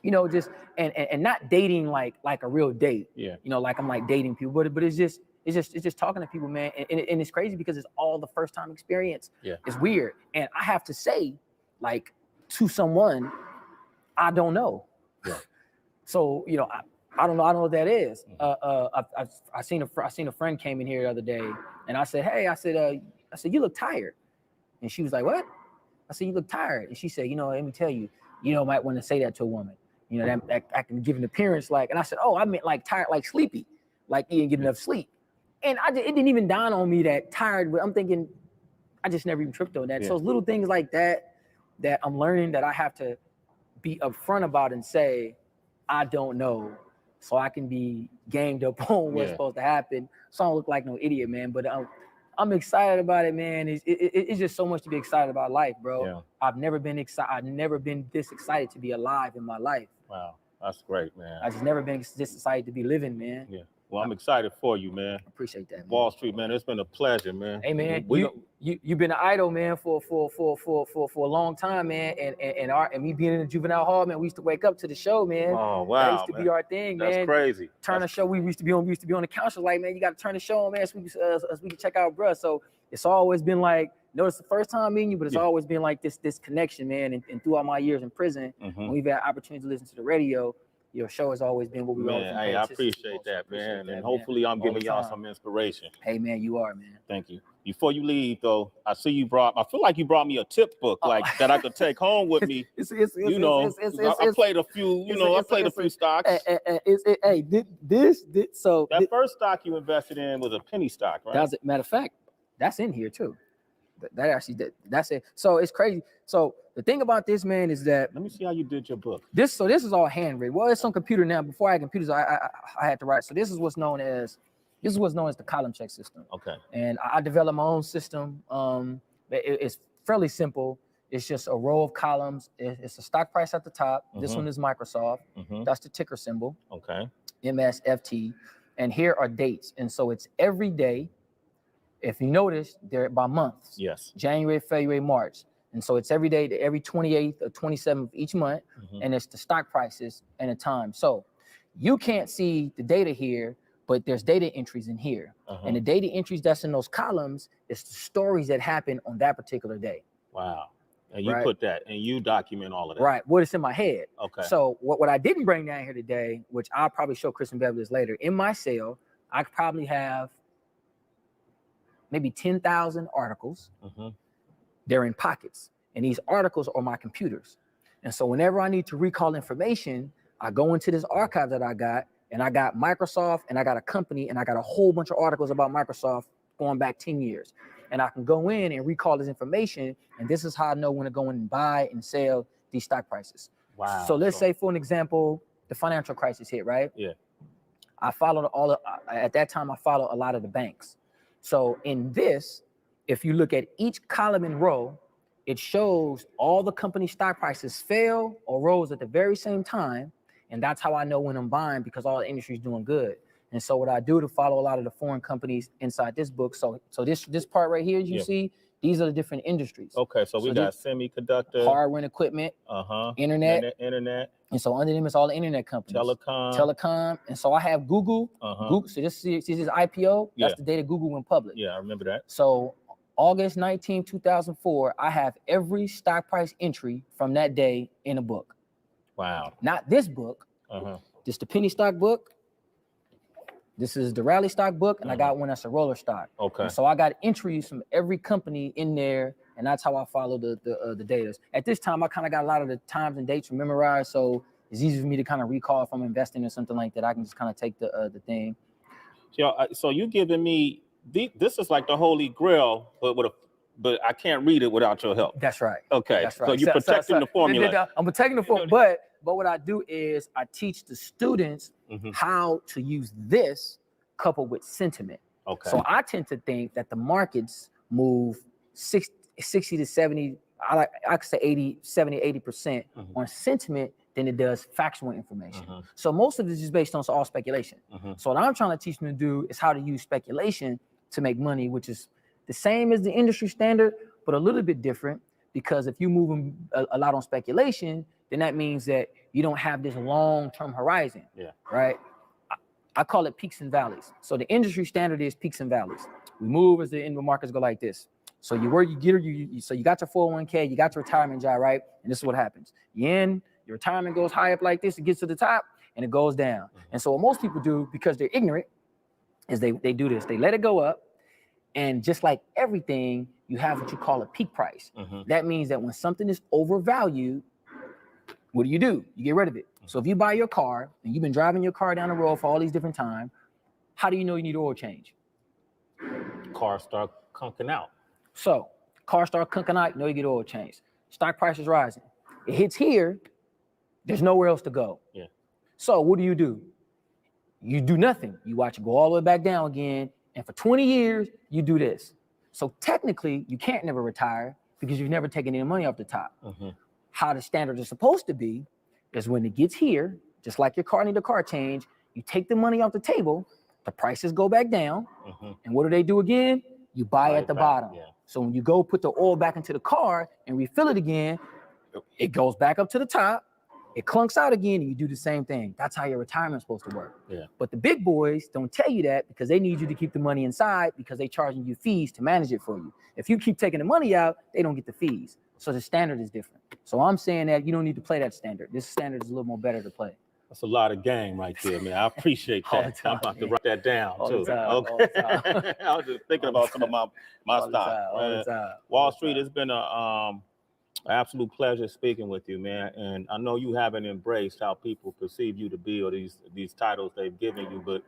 you know, just and not dating like a real date. You know, like I'm like dating people, but it's just talking to people, man. And it's crazy because it's all the first time experience. It's weird. And I have to say, like, to someone, I don't know. So, you know, I don't know what that is. I seen a friend came in here the other day, and I said, hey, I said, you look tired. And she was like, what? I said, you look tired. And she said, you know, let me tell you, you know, might want to say that to a woman. You know, that can give an appearance like, and I said, oh, I meant like tired, like sleepy, like you didn't get enough sleep. And it didn't even dawn on me that tired, but I'm thinking, I just never even tripped on that. So it's little things like that I'm learning that I have to be upfront about and say, I don't know, so I can be gamed up on what's supposed to happen. So I don't look like no idiot, man. But I'm excited about it, man. It's just so much to be excited about life, bro. I've never been this excited to be alive in my life. Wow. That's great, man. I just never been this excited to be living, man. Yeah. Well, I'm excited for you, man. Appreciate that, man. Wall Street, man. It's been a pleasure, man. Hey, man, We you've been an idol, man, for a long time, man. And me being in the juvenile hall, man, we used to wake up to the show, man. Oh wow, That used to be our thing, man. That's crazy. Turn the show. We used to be on the couch, like, man, you got to turn the show on, man, so we can check out, bruh. So it's always been like, it's the first time meeting you, but it's always been like this connection, man. And throughout my years in prison, when we've had opportunity to listen to the radio, your show has always been what we always been. Hey, I appreciate that, man. And hopefully I'm giving y'all some inspiration. Hey, man, you are, man. Thank you. Before you leave, though, I feel like you brought me a tip book, like that I could take home with me. I played a few, I played a few stocks. So that first stock you invested in was a penny stock, right? That's it. Matter of fact, that's in here too. That's it. So it's crazy. So the thing about this, man, is that let me see how you did your book. This is all handwritten. Well, it's on computer now. Before I had computers, I had to write. So this is what's known as the column check system. Okay. And I developed my own system. It's fairly simple. It's just a row of columns. It's a stock price at the top. This one is Microsoft. That's the ticker symbol. Okay. MSFT. And here are dates. And so it's every day. If you notice, they're by months. Yes. January, February, March. And so it's every day, every 28th or 27th of each month. And it's the stock prices and the time. So you can't see the data here, but there's data entries in here. And the data entries that's in those columns is the stories that happen on that particular day. Wow. And you put that and you document all of that. Right. What is in my head. Okay. So what I didn't bring down here today, which I'll probably show Chris and Beverly this later, in my cell, I probably have maybe 10,000 articles. They're in pockets. And these articles are my computers. And so whenever I need to recall information, I go into this archive that I got, and I got Microsoft, and I got a company, and I got a whole bunch of articles about Microsoft going back 10 years. And I can go in and recall this information, and this is how I know when to go in and buy and sell these stock prices. Wow. So let's say, for an example, the financial crisis hit, right? Yeah. I followed at that time, I followed a lot of the banks. So in this, if you look at each column and row, it shows all the company stock prices fell or rose at the very same time. And that's how I know when I'm buying, because all the industry is doing good. And so what I do to follow a lot of the foreign companies inside this book. So this part right here, you see, these are the different industries. Okay, so we got semiconductor, hardware and equipment, internet. And so under them is all the internet companies. Telecom. And so I have Google. Google. So this is IPO. That's the day that Google went public. Yeah, I remember that. So August 19, 2004, I have every stock price entry from that day in a book. Wow. Not this book. This is the penny stock book. This is the rally stock book, and I got one that's a roller stock. Okay. And so I got entries from every company in there, and that's how I follow the data. At this time, I kind of got a lot of the times and dates memorized, so it's easy for me to kind of recall if I'm investing in something like that. I can just kind of take the thing. So you giving me this is like the Holy Grail, but I can't read it without your help. That's right. Okay. That's right. So you're protecting the formula. I'm protecting the formula, but what I do is I teach the students how to use this coupled with sentiment. Okay. So I tend to think that the markets move 60 to 70, I could say 80% on sentiment than it does factual information. So most of this is based on all speculation. So what I'm trying to teach them to do is how to use speculation to make money, which is the same as the industry standard, but a little bit different, because if you move a lot on speculation, then that means that you don't have this long-term horizon. Right? I call it peaks and valleys. So the industry standard is peaks and valleys. We move as the markets go like this. So so you got your 401k, you got your retirement job, right? And this is what happens. Your retirement goes high up like this, it gets to the top, and it goes down. And so what most people do, because they're ignorant, is they do this. They let it go up, and just like everything, you have what you call a peak price. That means that when something is overvalued, what do? You get rid of it. So if you buy your car and you've been driving your car down the road for all these different times, how do you know you need oil change? Car start conking out. So car start conking out, you know you get oil change. Stock price is rising. It hits here, there's nowhere else to go. Yeah. So what do? You do nothing. You watch it go all the way back down again, and for 20 years, you do this. So technically, you can't never retire because you've never taken any money off the top. How the standard is supposed to be is when it gets here, Just like your car need a car change, you take the money off the table, the prices go back down, and what do they do again? You buy at the bottom. Yeah. So when you go put the oil back into the car and refill it again, it goes back up to the top, it clunks out again, and you do the same thing. That's how your retirement's supposed to work. Yeah. But the big boys don't tell you that because they need you to keep the money inside because they're charging you fees to manage it for you. If you keep taking the money out, they don't get the fees. So the standard is different. So I'm saying that you don't need to play that standard. This standard is a little more better to play. That's a lot of game right there, man. I appreciate that. I'm about to write that down too. Okay. I was just thinking about some of my stock. Wall Street, it's been a absolute pleasure speaking with you, man. And I know you haven't embraced how people perceive you to be or these titles they've given you, but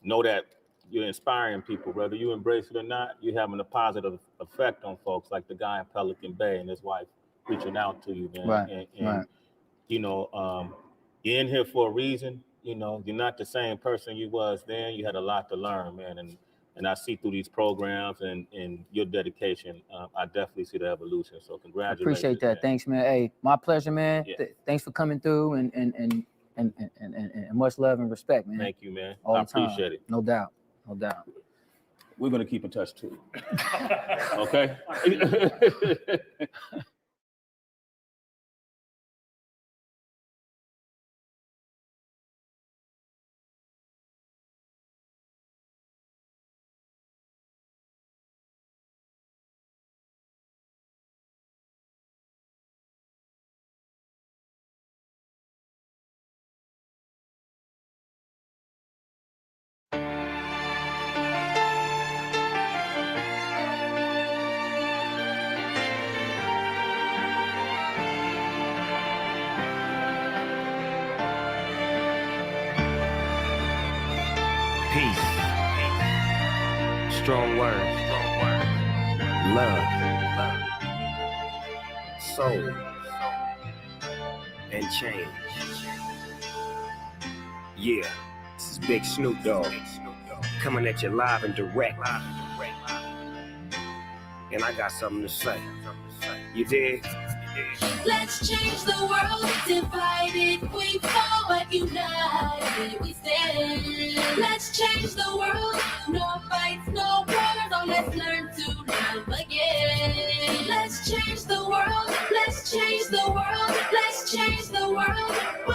know that you're inspiring people, whether you embrace it or not. You're having a positive effect on folks, like the guy in Pelican Bay and his wife reaching out to you, man. Right. And you know, you're in here for a reason. You know, you're not the same person you was then. You had a lot to learn, man. And I see through these programs and your dedication, I definitely see the evolution. So congratulations. Appreciate that. Man. Thanks, man. Hey, my pleasure, man. Yeah. Thanks for coming through and much love and respect, man. Thank you, man. All I the time. appreciate it. No doubt. No doubt. We're gonna keep in touch too. Okay. Peace. Strong words. Love. Soul. And change. Yeah, this is Big Snoop Dogg. Coming at you live and direct. And I got something to say. You dig? Let's change the world, divided we fall, but united we stand. Let's change the world, no fights, no wars, oh let's learn to love again. Let's change the world, let's change the world, let's change the world. Whoa,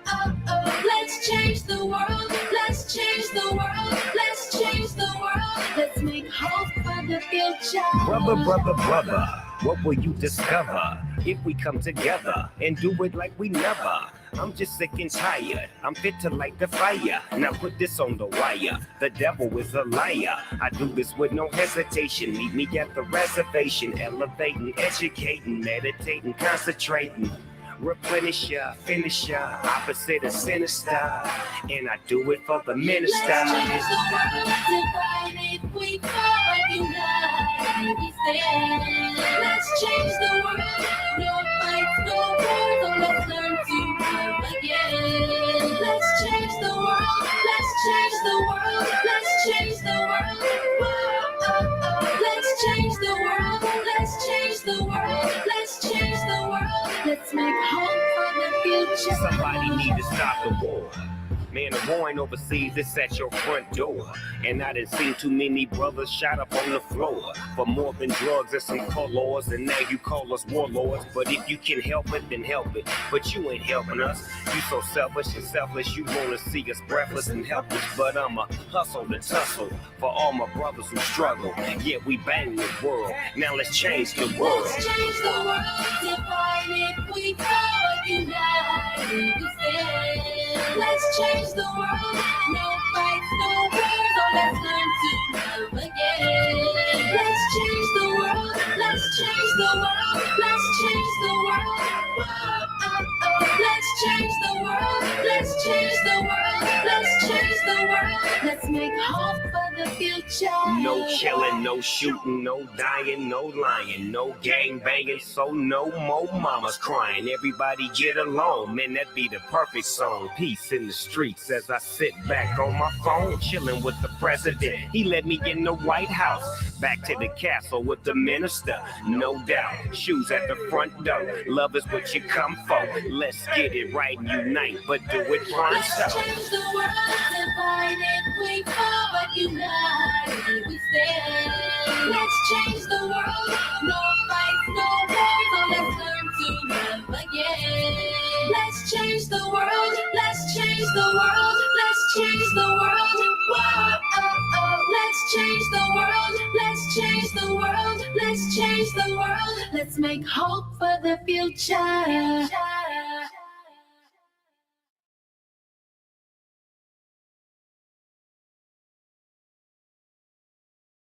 oh, oh. Let's change the world, let's change the world, let's change the world. Let's make hope for the future. Brother, brother, brother, what will you discover if we come together and do it like we never? I'm just sick and tired. I'm fit to light the fire. Now put this on the wire. The devil is a liar. I do this with no hesitation. Meet me at the reservation. Elevating, educating, meditating, concentrating. Replenish ya, finish ya, opposite of sinister. And I do it for the minister. Let's change the world, divided we fall, but united we stand. Let's change the world, no fights, no wars, oh let's learn to love again. Let's change the world, let's change the world, let's change the world. Whoa, oh, oh. Let's change the world, let's change the world, let's change the world. Let's make hope for the future. Somebody need to stop the war. Man, the war ain't overseas, it's at your front door. And I done seen too many brothers shot up on the floor for more than drugs and some colors. And now you call us warlords. But if you can help it, then help it. But you ain't helping us. You so selfish and selfless, you wanna see us breathless and helpless. But I'ma hustle and tussle for all my brothers who struggle. Yeah, we bang the world. Now let's change the world. Let's change the world, divided we fall, united we stand. Let's change the world, no fights, no wars, oh let's learn to love again. Let's change the world, let's change the world, let's change the world. Whoa, oh, oh. Let's change the world, let's change the world, let's change the world. Let's make hope for the future. No killing, no shooting, no dying, no lying, no gang banging, so no more mamas crying. Everybody get along, man, that be the perfect song. Peace in the streets as I sit back on my phone, chilling with the president. He let me in the White House, back to the castle with the minister. No doubt, shoes at the front door. Love is what you come for. Let's get it right and unite, but do it right. Let's change the world, divided we fall, but united we stand. Let's change the world, no fights, no wars, oh, let's learn to love again. Let's change the world, let's change the world, let's change the world. Whoa, oh, oh. Let's change the world, let's change the world, let's change the world. Let's make hope for the future.